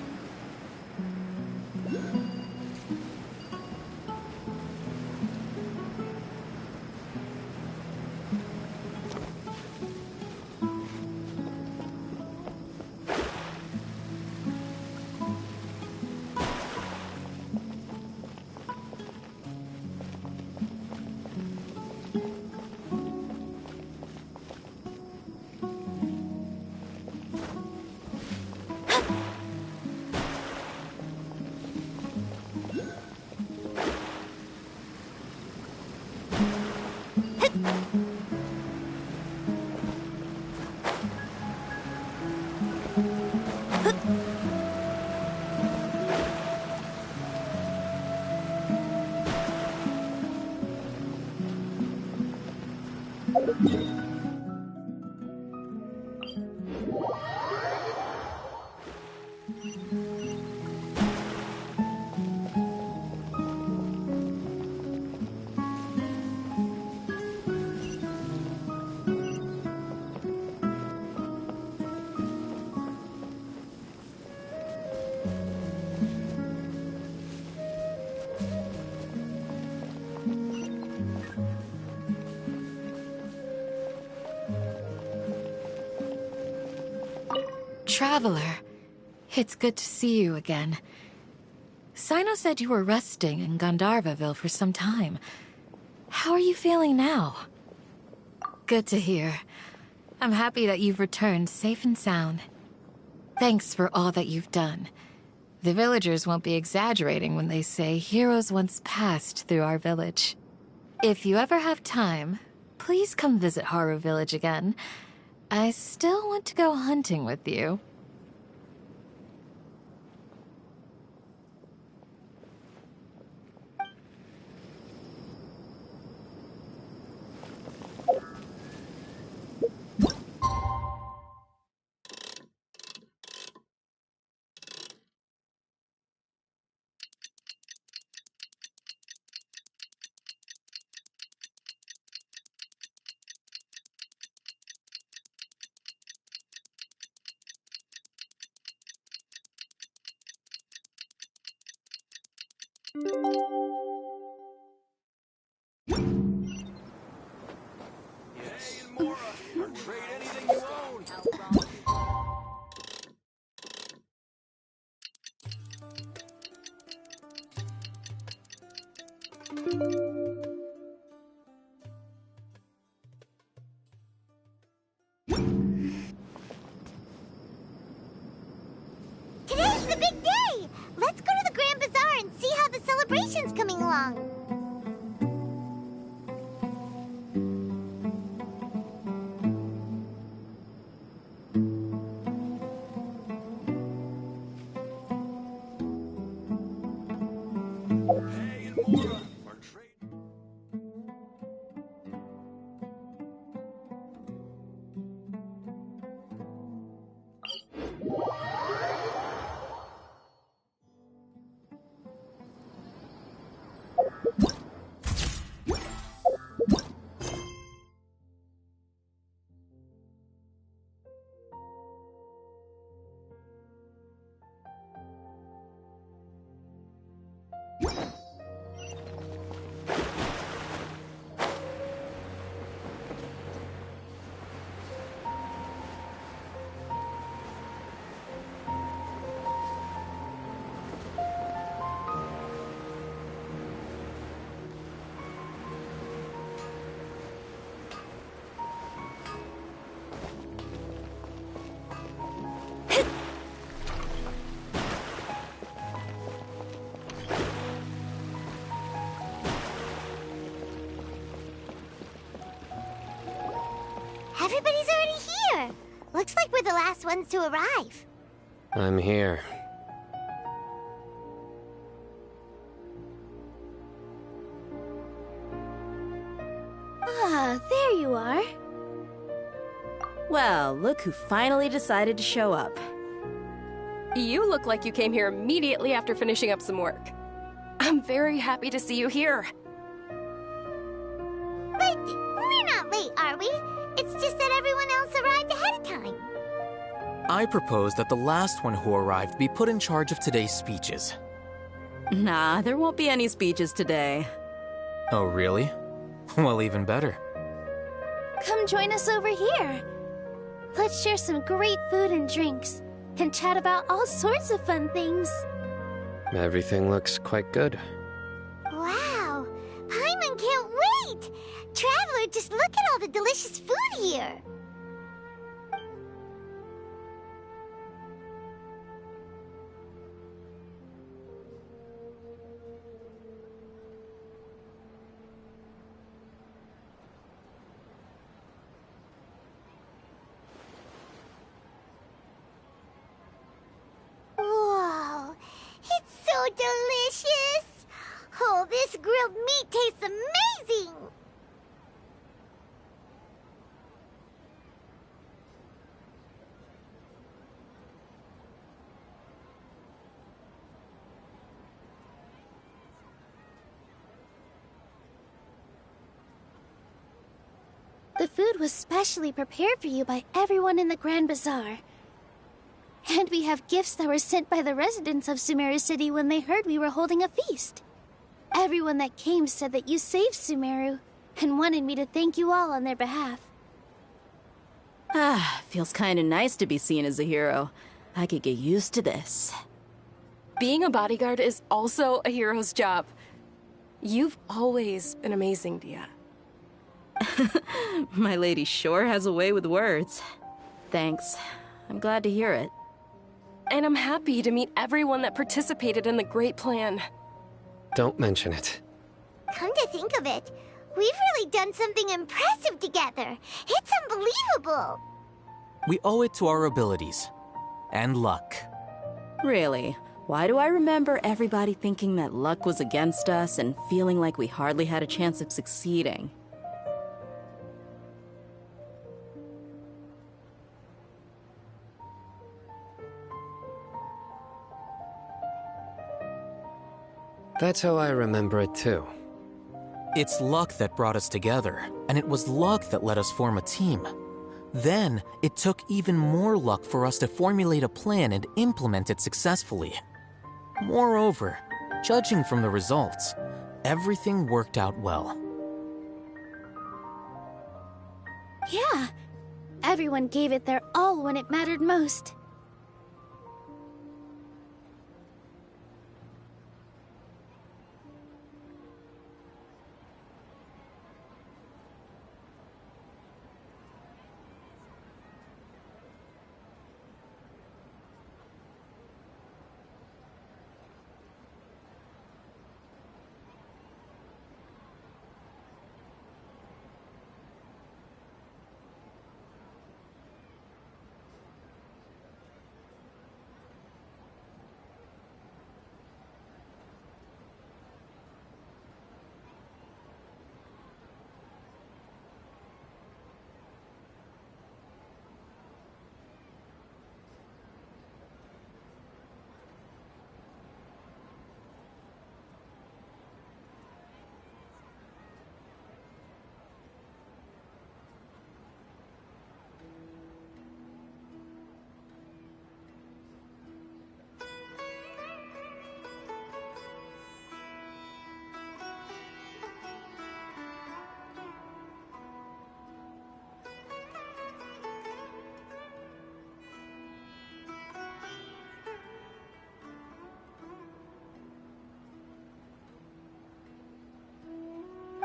Traveler, it's good to see you again. Sino said you were resting in Gandharvaville for some time. How are you feeling now? Good to hear. I'm happy that you've returned safe and sound. Thanks for all that you've done. The villagers won't be exaggerating when they say heroes once passed through our village. If you ever have time, please come visit Haru Village again. I still want to go hunting with you. Today's the big day! Let's go to the Grand Bazaar and see how the celebration's coming along. Everybody's already here. Looks like we're the last ones to arrive. I'm here. Ah, there you are. Well, look who finally decided to show up. You look like you came here immediately after finishing up some work. I'm very happy to see you here. But we're not late, are we? It's just that everyone else arrived ahead of time. I propose that the last one who arrived be put in charge of today's speeches. Nah, there won't be any speeches today. Oh, really? Well, even better. Come join us over here. Let's share some great food and drinks, and chat about all sorts of fun things. Everything looks quite good. Wow! Paimon can't wait! Traveler, just look at all the delicious food here! Whoa! It's so delicious! Oh, this grilled meat tastes amazing! The food was specially prepared for you by everyone in the Grand Bazaar. And we have gifts that were sent by the residents of Sumeru City when they heard we were holding a feast. Everyone that came said that you saved Sumeru, and wanted me to thank you all on their behalf. Ah, feels kinda nice to be seen as a hero. I could get used to this. Being a bodyguard is also a hero's job. You've always been amazing, Dia. My lady sure has a way with words. Thanks. I'm glad to hear it. And I'm happy to meet everyone that participated in the great plan. Don't mention it. Come to think of it, we've really done something impressive together. It's unbelievable. We owe it to our abilities. And luck. Really? Why do I remember everybody thinking that luck was against us and feeling like we hardly had a chance of succeeding? That's how I remember it too. It's luck that brought us together, and it was luck that let us form a team. Then, it took even more luck for us to formulate a plan and implement it successfully. Moreover, Judging from the results, everything worked out well. Yeah, everyone gave it their all when it mattered most.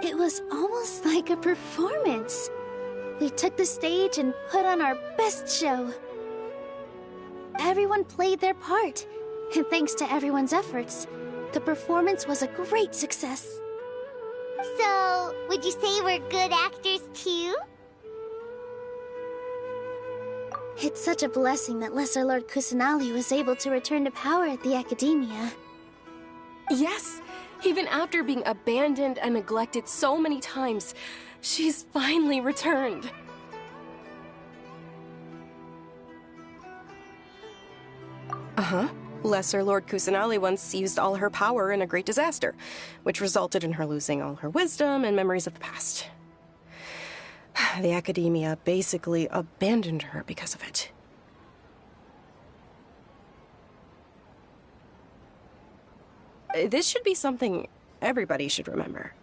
It was almost like a performance. We took the stage and put on our best show. Everyone played their part, and thanks to everyone's efforts, the performance was a great success. So, would you say we're good actors too? It's such a blessing that Lesser Lord Kusanali was able to return to power at the Academia. Yes! Even after being abandoned and neglected so many times, she's finally returned. Uh-huh. Lesser Lord Kusanali once used all her power in a great disaster, which resulted in her losing all her wisdom and memories of the past. The Academia basically abandoned her because of it. This should be something everybody should remember.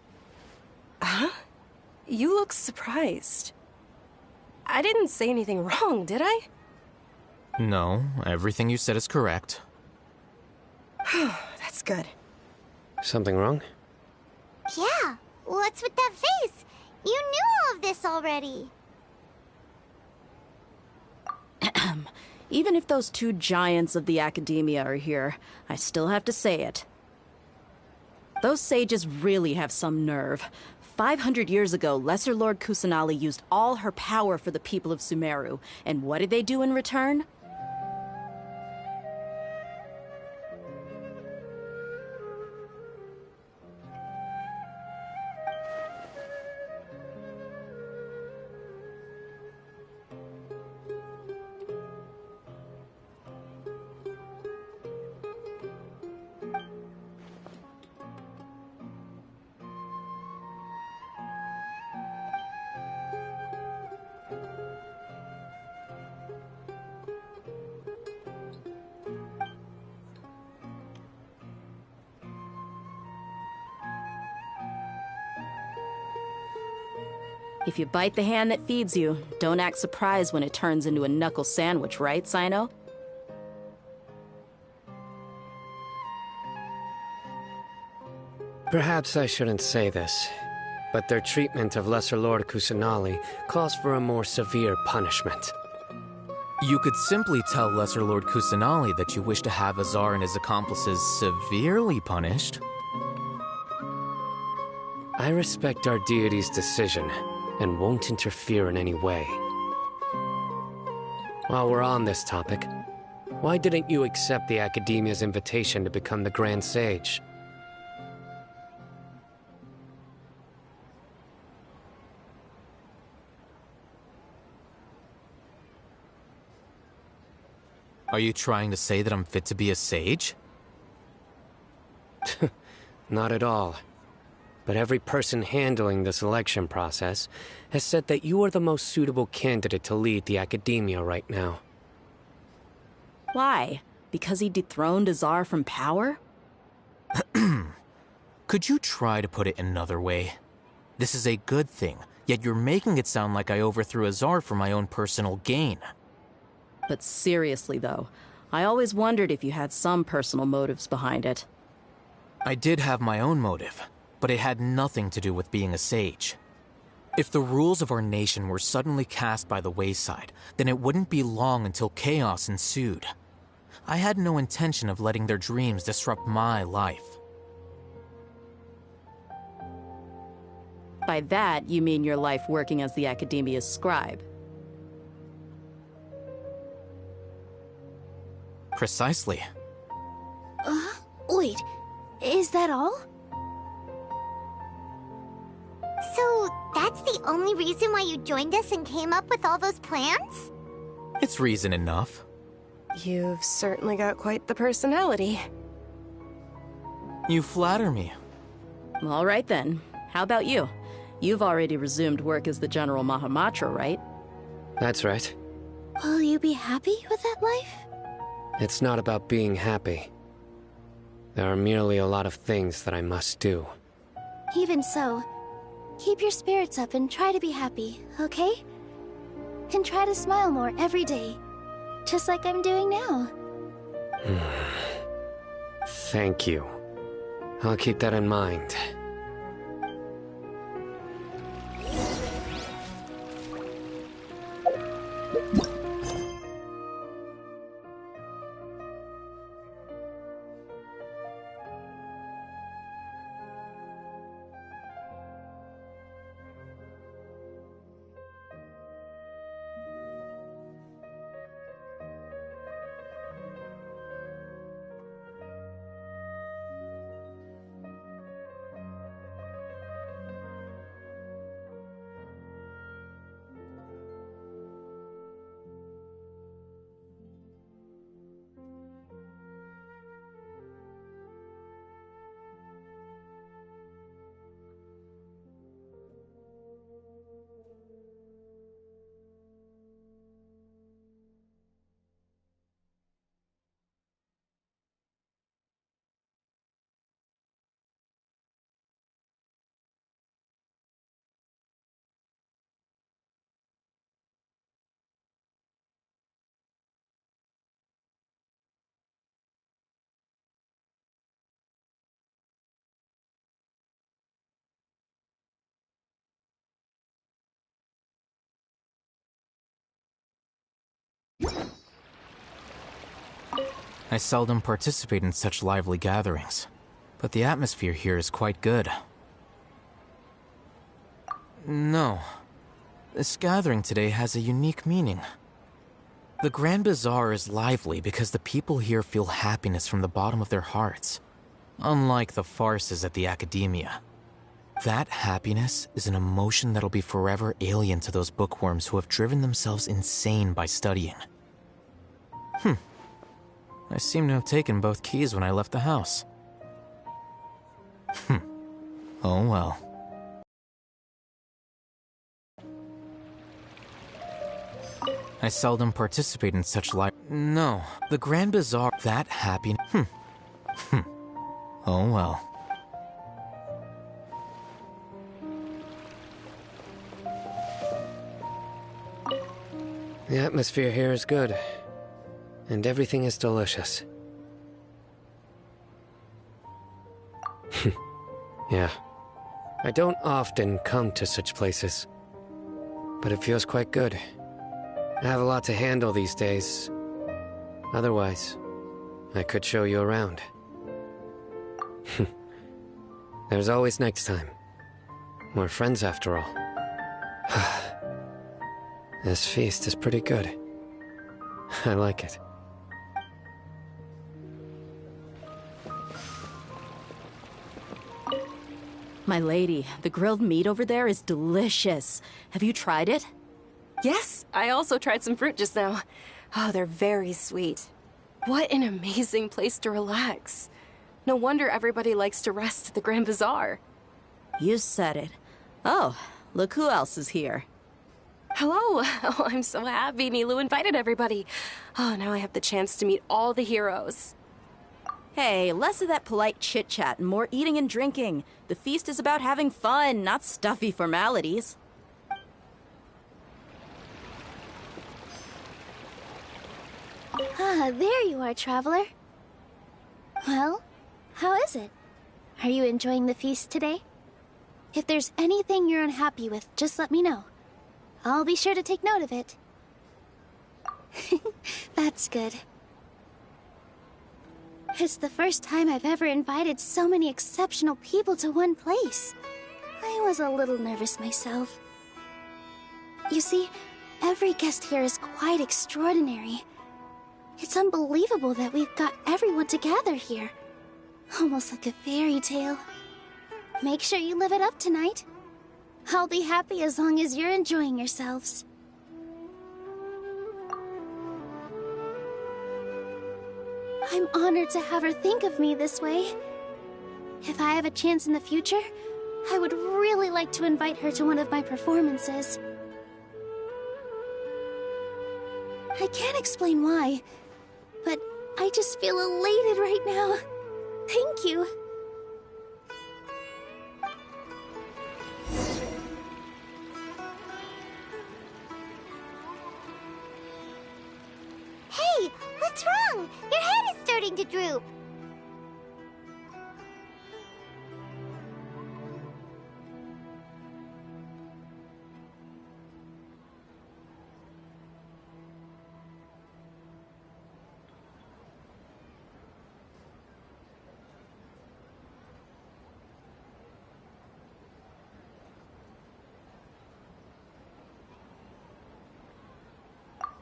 Huh? You look surprised. I didn't say anything wrong, did I? No, everything you said is correct. That's good. Something wrong? Yeah, what's with that face? You knew all of this already. Even if those two giants of the Academia are here, I still have to say it. Those sages really have some nerve. 500 years ago, Lesser Lord Kusanali used all her power for the people of Sumeru, and what did they do in return? If you bite the hand that feeds you, don't act surprised when it turns into a knuckle sandwich, right, Sino? Perhaps I shouldn't say this, but their treatment of Lesser Lord Kusanali calls for a more severe punishment. You could simply tell Lesser Lord Kusanali that you wish to have Azar and his accomplices severely punished. I respect our deity's decision, and won't interfere in any way. While we're on this topic, why didn't you accept the Academia's invitation to become the Grand Sage? Are you trying to say that I'm fit to be a sage? Not at all. But every person handling the selection process has said that you are the most suitable candidate to lead the Academia right now. Why? Because he dethroned Azar from power? Could you try to put it another way? This is a good thing, yet you're making it sound like I overthrew Azar for my own personal gain. But seriously, though, I always wondered if you had some personal motives behind it. I did have my own motive, but it had nothing to do with being a sage. If the rules of our nation were suddenly cast by the wayside, then it wouldn't be long until chaos ensued. I had no intention of letting their dreams disrupt my life. By that, you mean your life working as the Academia's scribe. Precisely. Wait, is that all? So, that's the only reason why you joined us and came up with all those plans? It's reason enough. You've certainly got quite the personality. You flatter me. All right then. How about you? You've already resumed work as the General Mahamatra, right? That's right. Will you be happy with that life? It's not about being happy. There are merely a lot of things that I must do. Even so, keep your spirits up and try to be happy, okay? And try to smile more every day, just like I'm doing now. Thank you. I'll keep that in mind. I seldom participate in such lively gatherings, but the atmosphere here is quite good. No. This gathering today has a unique meaning. The Grand Bazaar is lively because the people here feel happiness from the bottom of their hearts, unlike the farces at the Academia. That happiness is an emotion that'll be forever alien to those bookworms who have driven themselves insane by studying. I seem to have taken both keys when I left the house. Oh well. I seldom participate in such No, the Grand Bazaar... That happy... Oh well. The atmosphere here is good. And everything is delicious. Yeah. I don't often come to such places. But it feels quite good. I have a lot to handle these days. Otherwise, I could show you around. There's always next time. We're friends after all. This feast is pretty good. I like it. My lady, the grilled meat over there is delicious. Have you tried it? Yes, I also tried some fruit just now. Oh, they're very sweet. What an amazing place to relax. No wonder everybody likes to rest at the Grand Bazaar. You said it. Oh, look who else is here. Hello. Oh, I'm so happy Nilou invited everybody. Oh, now I have the chance to meet all the heroes. Hey, less of that polite chit-chat and more eating and drinking. The feast is about having fun, not stuffy formalities. Ah, there you are, traveler. Well, how is it? Are you enjoying the feast today? If there's anything you're unhappy with, just let me know. I'll be sure to take note of it. That's good. It's the first time I've ever invited so many exceptional people to one place. I was a little nervous myself. You see, every guest here is quite extraordinary. It's unbelievable that we've got everyone together here. Almost like a fairy tale. Make sure you live it up tonight. I'll be happy as long as you're enjoying yourselves. I'm honored to have her think of me this way. If I have a chance in the future, I would really like to invite her to one of my performances. I can't explain why, but I just feel elated right now. Thank you. Hey, what's wrong? Your head is starting to droop.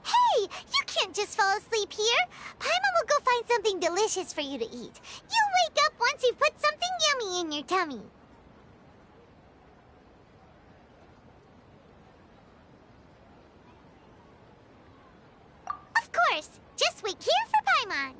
Hey, you can't just fall asleep here. Paimon will go find something delicious for you to eat. You'll wake up once you've put something yummy in your tummy. Of course. Just wait here for Paimon.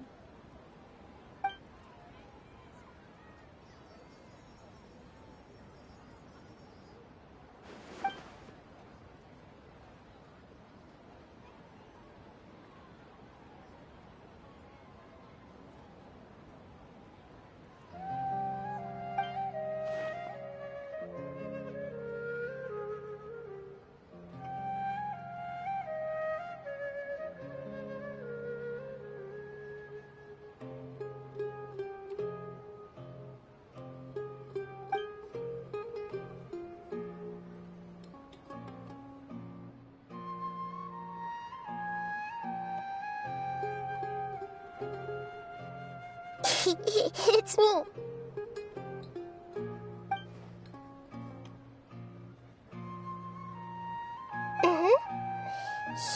It's me.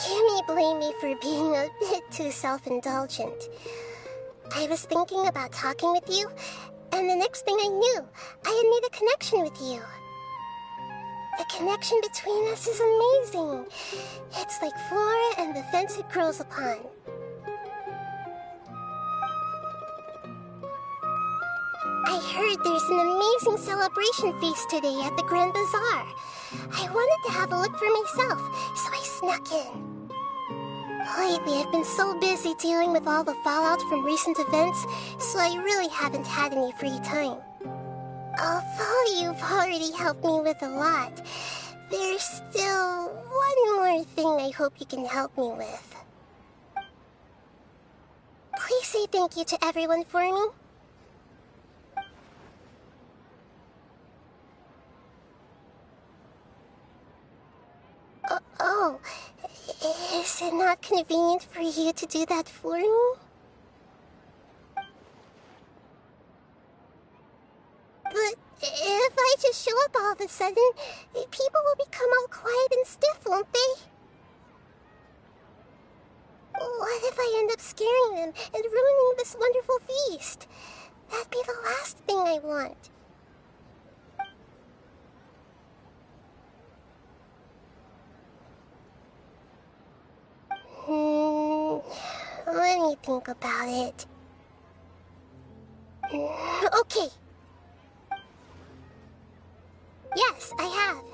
You may blame me for being a bit too self-indulgent. I was thinking about talking with you, and the next thing I knew, I had made a connection with you. The connection between us is amazing. It's like flora and the fence it grows upon. I heard there's an amazing celebration feast today at the Grand Bazaar. I wanted to have a look for myself, so I snuck in. Lately, I've been so busy dealing with all the fallout from recent events, so I really haven't had any free time. Although you've already helped me with a lot, there's still one more thing I hope you can help me with. Please say thank you to everyone for me. Oh, is it not convenient for you to do that for me? But if I just show up all of a sudden, people will become all quiet and stiff, won't they? What if I end up scaring them and ruining this wonderful feast? That'd be the last thing I want. Let me think about it. Okay. Yes, I have.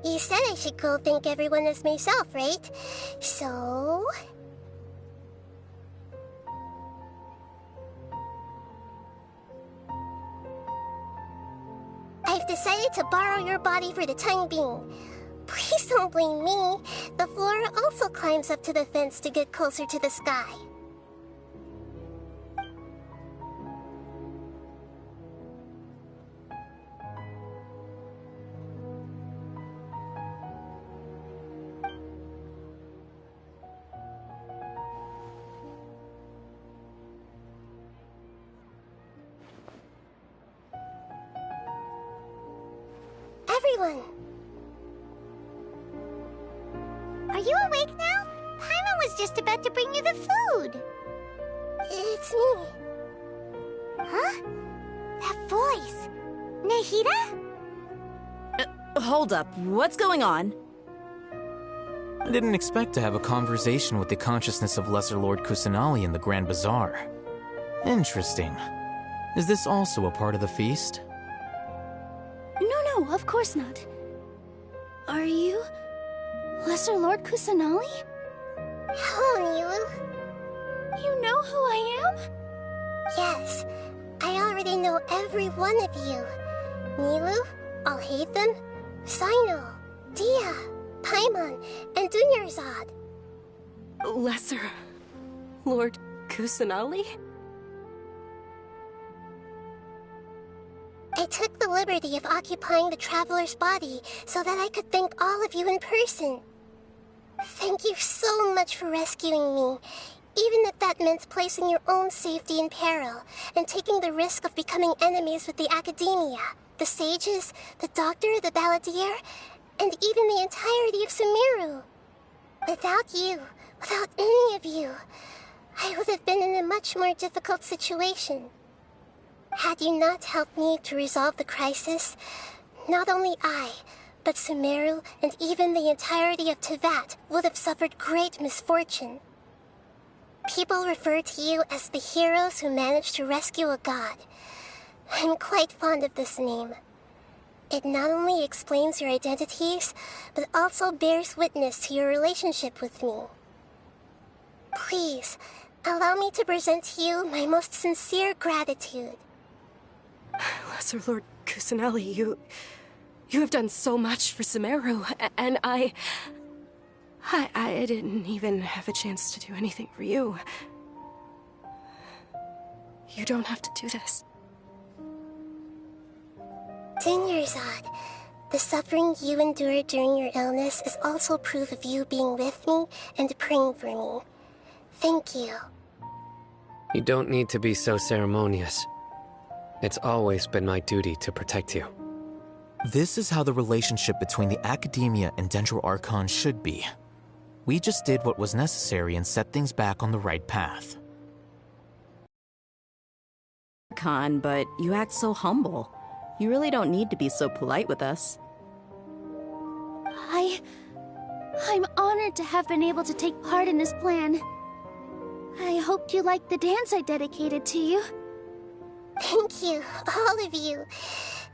You said I should go thank everyone as myself, right? So... I've decided to borrow your body for the time being. Please don't blame me. The flora also climbs up to the fence to get closer to the sky. Everyone! Are you awake now? Paimon was just about to bring you the food. It's me. Huh? That voice. Nahida? Hold up. What's going on? I didn't expect to have a conversation with the consciousness of Lesser Lord Kusanali in the Grand Bazaar. Interesting. Is this also a part of the feast? No, of course not. Are you... Lesser Lord Kusanali? Hello, Nilou. You know who I am? Yes, I already know every one of you. Nilou, Alhaitham, Cyno, Dia, Paimon, and Dunyarzad. Lesser Lord Kusanali? I took the liberty of occupying the traveler's body so that I could thank all of you in person. Thank you so much for rescuing me, even if that meant placing your own safety in peril and taking the risk of becoming enemies with the Academia, the sages, the doctor, the balladeer, and even the entirety of Sumeru. Without you, without any of you, I would have been in a much more difficult situation. Had you not helped me to resolve the crisis, not only I, but Sumeru and even the entirety of Teyvat would have suffered great misfortune. People refer to you as the heroes who managed to rescue a god. I'm quite fond of this name. It not only explains your identities, but also bears witness to your relationship with me. Please, allow me to present to you my most sincere gratitude. Lesser Lord Kusanali, you have done so much for Sumeru, and I didn't even have a chance to do anything for you. You don't have to do this. Dunyarzad, the suffering you endured during your illness is also proof of you being with me and praying for me. Thank you. You don't need to be so ceremonious. It's always been my duty to protect you. This is how the relationship between the Academia and Dendro Archon should be. We just did what was necessary and set things back on the right path. Archon, but you act so humble. You really don't need to be so polite with us. I'm honored to have been able to take part in this plan. I hoped you liked the dance I dedicated to you. Thank you, all of you.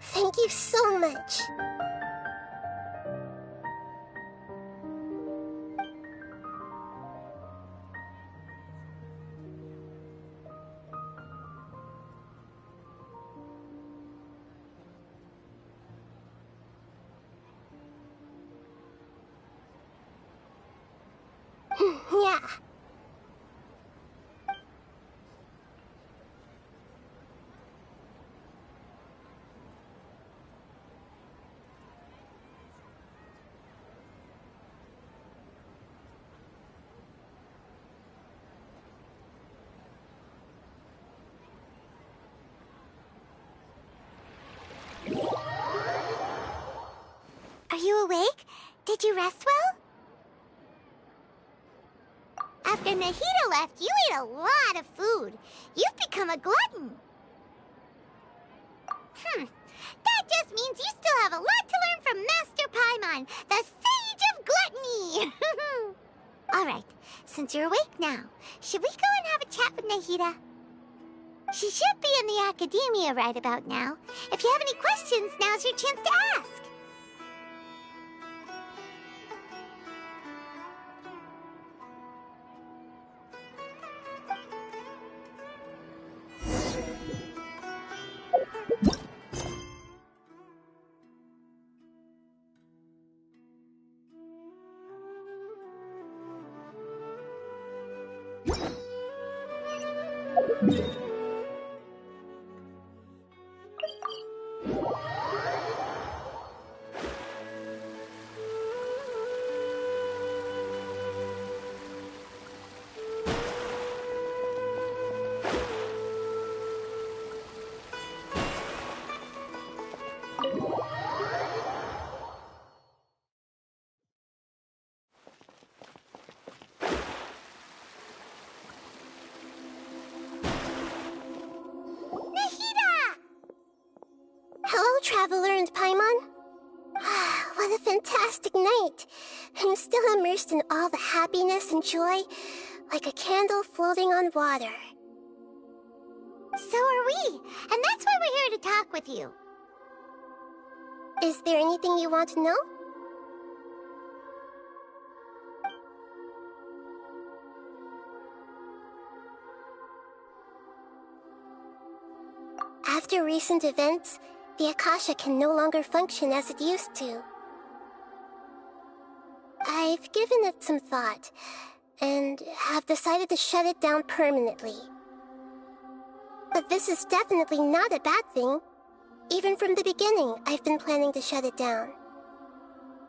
Thank you so much. Yeah. Are you awake? Did you rest well? After Nahida left, you ate a lot of food. You've become a glutton. That just means you still have a lot to learn from Master Paimon, the Sage of Gluttony. Alright, since you're awake now, should we go and have a chat with Nahida? She should be in the Academia right about now. If you have any questions, now's your chance to ask. Hello, Traveler and Paimon. What a fantastic night. I'm still immersed in all the happiness and joy, like a candle floating on water. So are we, and that's why we're here to talk with you. Is there anything you want to know? After recent events, the Akasha can no longer function as it used to. I've given it some thought, and have decided to shut it down permanently. But this is definitely not a bad thing. Even from the beginning, I've been planning to shut it down.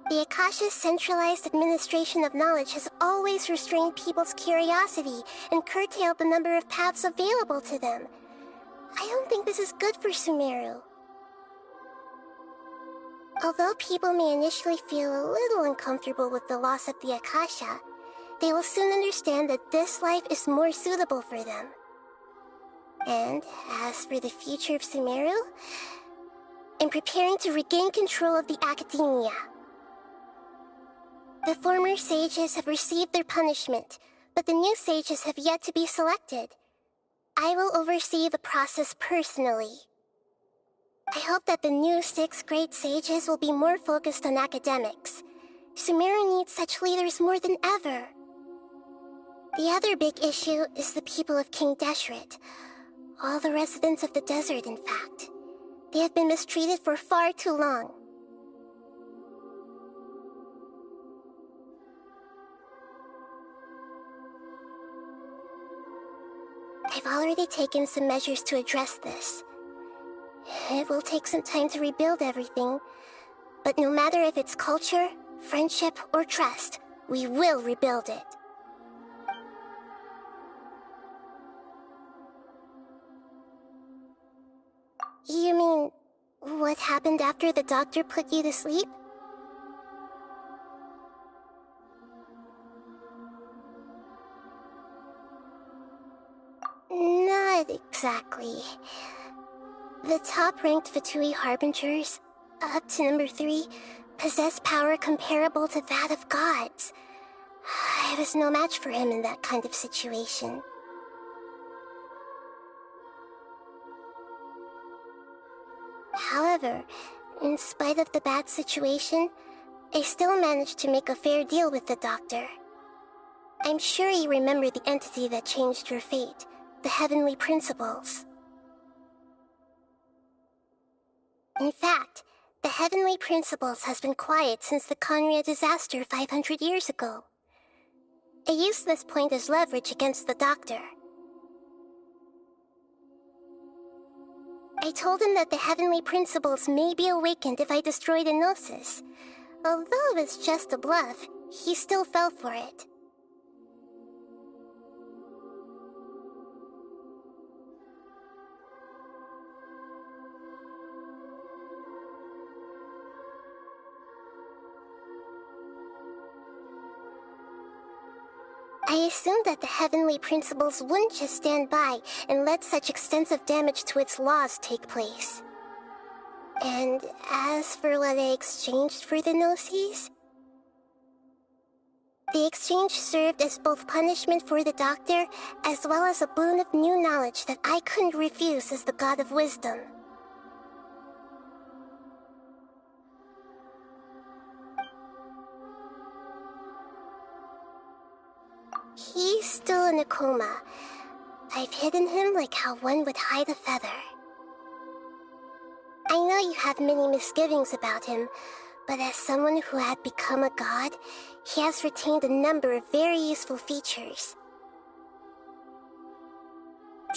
The Akasha's centralized administration of knowledge has always restrained people's curiosity and curtailed the number of paths available to them. I don't think this is good for Sumeru. Although people may initially feel a little uncomfortable with the loss of the Akasha, they will soon understand that this life is more suitable for them. And as for the future of Sumeru, I'm preparing to regain control of the academia. The former sages have received their punishment, but the new sages have yet to be selected. I will oversee the process personally. I hope that the new 6 great sages will be more focused on academics. Sumeru needs such leaders more than ever. The other big issue is the people of King Ch.III. All the residents of the desert, in fact. They have been mistreated for far too long. I've already taken some measures to address this. It will take some time to rebuild everything, but no matter if it's culture, friendship, or trust, we will rebuild it. You mean, what happened after the doctor put you to sleep? Not exactly. The top-ranked Fatui Harbingers, up to number 3, possess power comparable to that of gods. I was no match for him in that kind of situation. However, in spite of the bad situation, I still managed to make a fair deal with the doctor. I'm sure you remember the entity that changed your fate, the Heavenly Principles. In fact, the Heavenly Principles has been quiet since the Ch.III disaster 500 years ago. I used this point as leverage against the doctor. I told him that the Heavenly Principles may be awakened if I destroy the Gnosis. Although it's just a bluff, he still fell for it. I assumed that the Heavenly Principles wouldn't just stand by and let such extensive damage to its laws take place. And as for what I exchanged for the Gnosis, the exchange served as both punishment for the doctor, as well as a boon of new knowledge that I couldn't refuse as the God of Wisdom. He's still in a coma. I've hidden him like how one would hide a feather. I know you have many misgivings about him, but as someone who had become a god, he has retained a number of very useful features.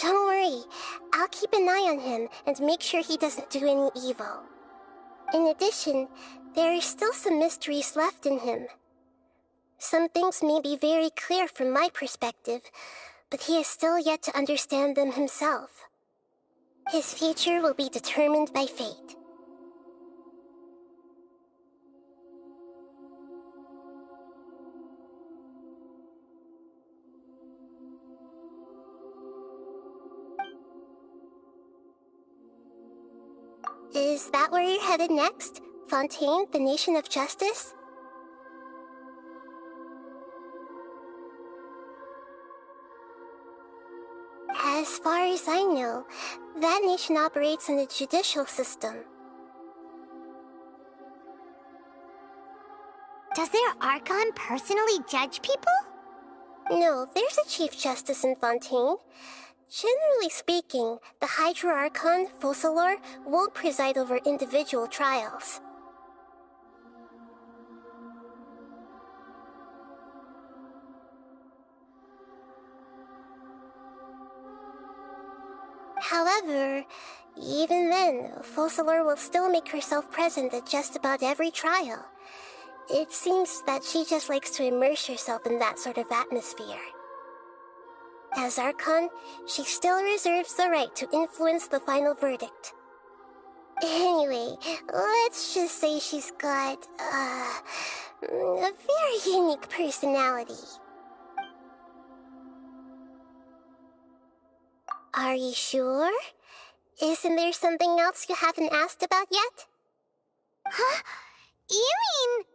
Don't worry. I'll keep an eye on him and make sure he doesn't do any evil. In addition, there are still some mysteries left in him. Some things may be very clear from my perspective, but he is still yet to understand them himself. His future will be determined by fate. Is that where you're headed next? Fontaine, the Nation of Justice? As far as I know, that nation operates in the judicial system. Does their Archon personally judge people? No, there's a Chief Justice in Fontaine. Generally speaking, the Hydra Archon, Focalor, won't preside over individual trials. However, even then, Focalor will still make herself present at just about every trial. It seems that she just likes to immerse herself in that sort of atmosphere. As Archon, she still reserves the right to influence the final verdict. Anyway, let's just say she's got, a very unique personality. Are you sure? Isn't there something else you haven't asked about yet? Huh? You mean...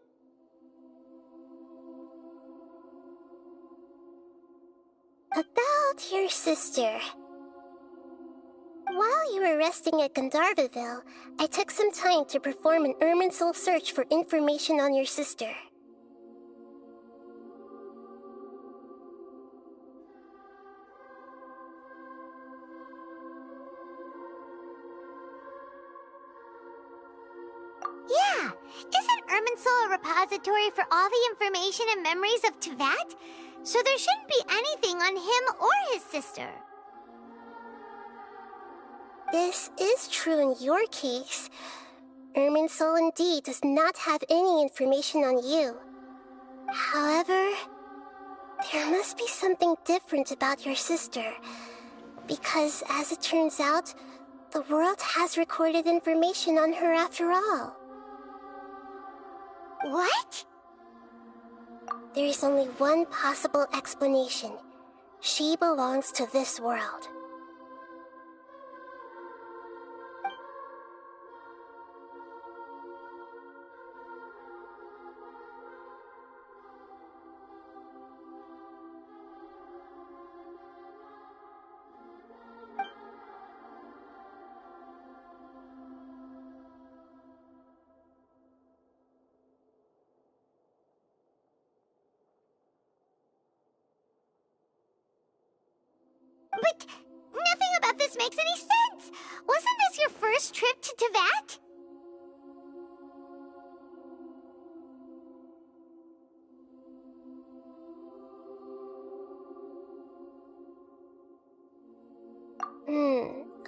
About your sister. While you were resting at Gandharvaville, I took some time to perform an Irminsul search for information on your sister. Yeah! Isn't Irminsul a repository for all the information and memories of Teyvat? So there shouldn't be anything on him or his sister. This is true in your case. Irminsul indeed does not have any information on you. However, there must be something different about your sister. Because, as it turns out, the world has recorded information on her after all. What? There is only one possible explanation. She belongs to this world. But nothing about this makes any sense! Wasn't this your first trip to Teyvat?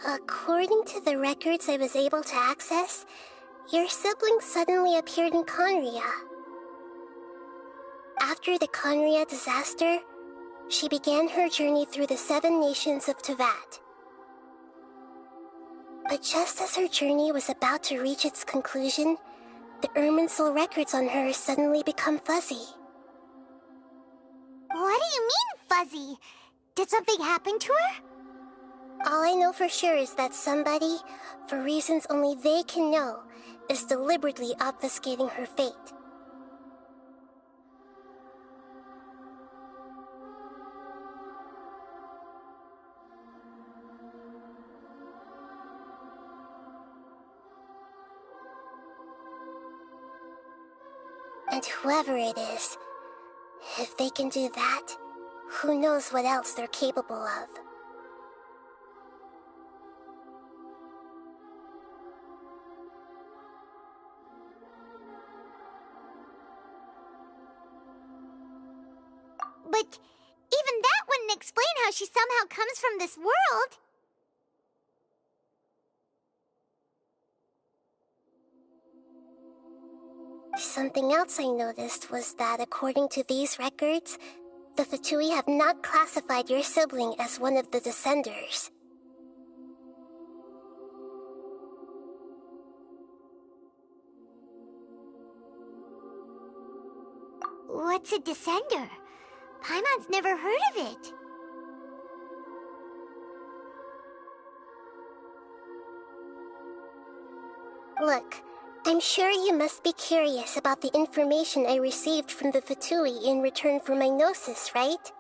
According to the records I was able to access, your sibling suddenly appeared in Conria. After the Conria disaster, she began her journey through the 7 nations of Teyvat. But just as her journey was about to reach its conclusion, the Irminsul records on her suddenly become fuzzy. What do you mean, fuzzy? Did something happen to her? All I know for sure is that somebody, for reasons only they can know, is deliberately obfuscating her fate. And whoever it is, if they can do that, who knows what else they're capable of. But even that wouldn't explain how she somehow comes from this world. Something else I noticed was that according to these records, the Ch.III have not classified your sibling as one of the Descenders. What's a Descender? Paimon's never heard of it. Look, I'm sure you must be curious about the information I received from the Ch.III in return for my gnosis, right?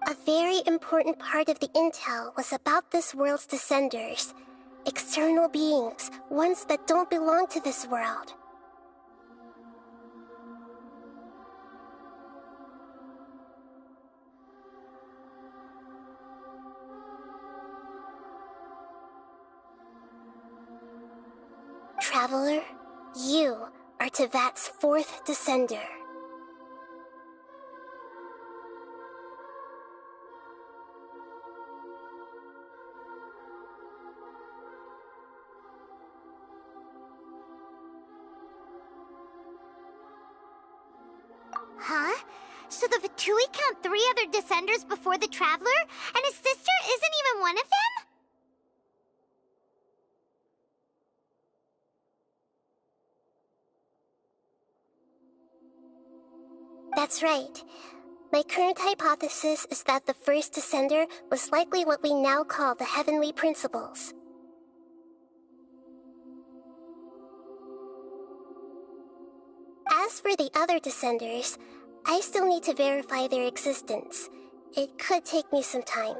A very important part of the intel was about this world's Descenders. External beings, ones that don't belong to this world. Traveler, you are Tevat's fourth Descender. Huh? So the Ch.III count 3 other Descenders before the Traveler, and his sister isn't even one of them? That's right. My current hypothesis is that the first Descender was likely what we now call the Heavenly Principles. As for the other Descenders, I still need to verify their existence. It could take me some time.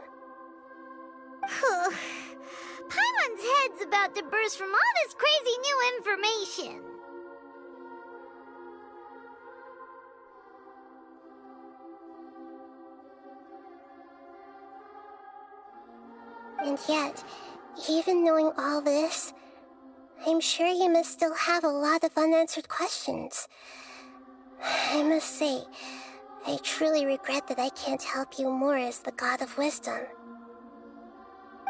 Paimon's head's about to burst from all this crazy new information. And yet, even knowing all this, I'm sure you must still have a lot of unanswered questions. I must say, I truly regret that I can't help you more as the God of Wisdom.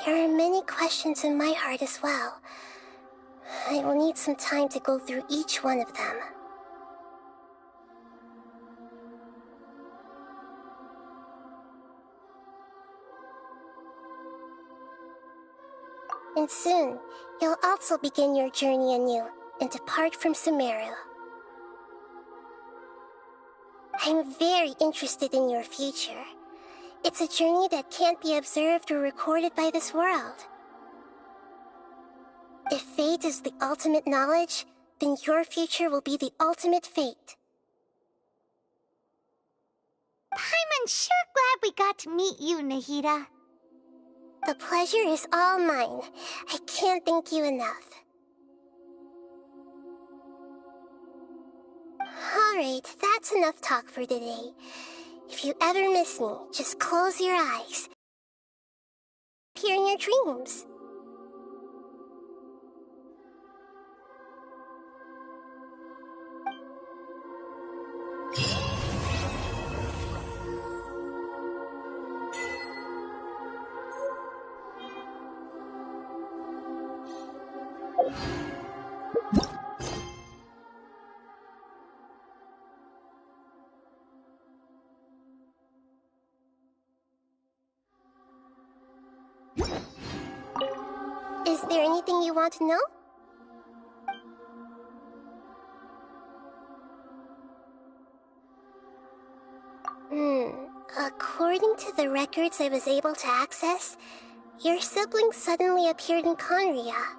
There are many questions in my heart as well. I will need some time to go through each one of them. And soon, you'll also begin your journey anew and depart from Sumeru. I'm very interested in your future. It's a journey that can't be observed or recorded by this world. If fate is the ultimate knowledge, then your future will be the ultimate fate. Paimon's sure glad we got to meet you, Nahida. The pleasure is all mine. I can't thank you enough. Alright, that's enough talk for today. If you ever miss me, just close your eyes. Appear in your dreams. Is there anything you want to know? According to the records I was able to access, your sibling suddenly appeared in Conria.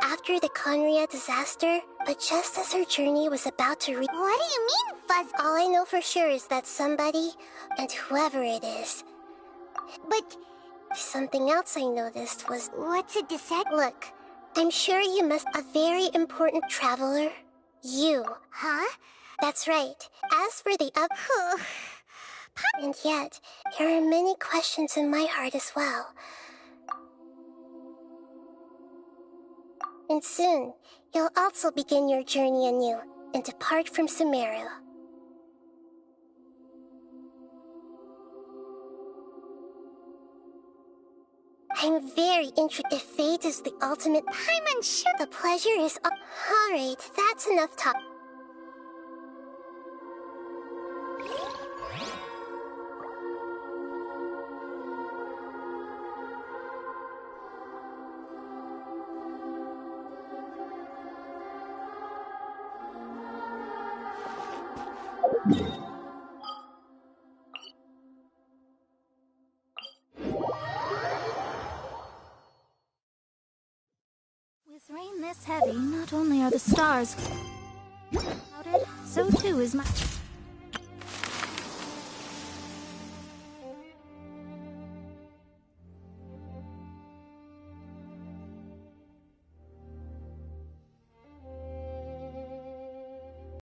After the Conria disaster, but just as her journey was about to reach— What do you mean, Fuzz? All I know for sure is that somebody, and whoever it is— But something else I noticed was— what's a Descender? Look, I'm sure you must— a very important traveler. You. Huh? That's right. As for the other— and yet, there are many questions in my heart as well. And soon, you'll also begin your journey anew and depart from Sumeru. I'm very interested. If fate is the ultimate, I'm unsure. The pleasure is alright, that's enough talk. With rain this heavy, not only are the stars clouded, so too is my...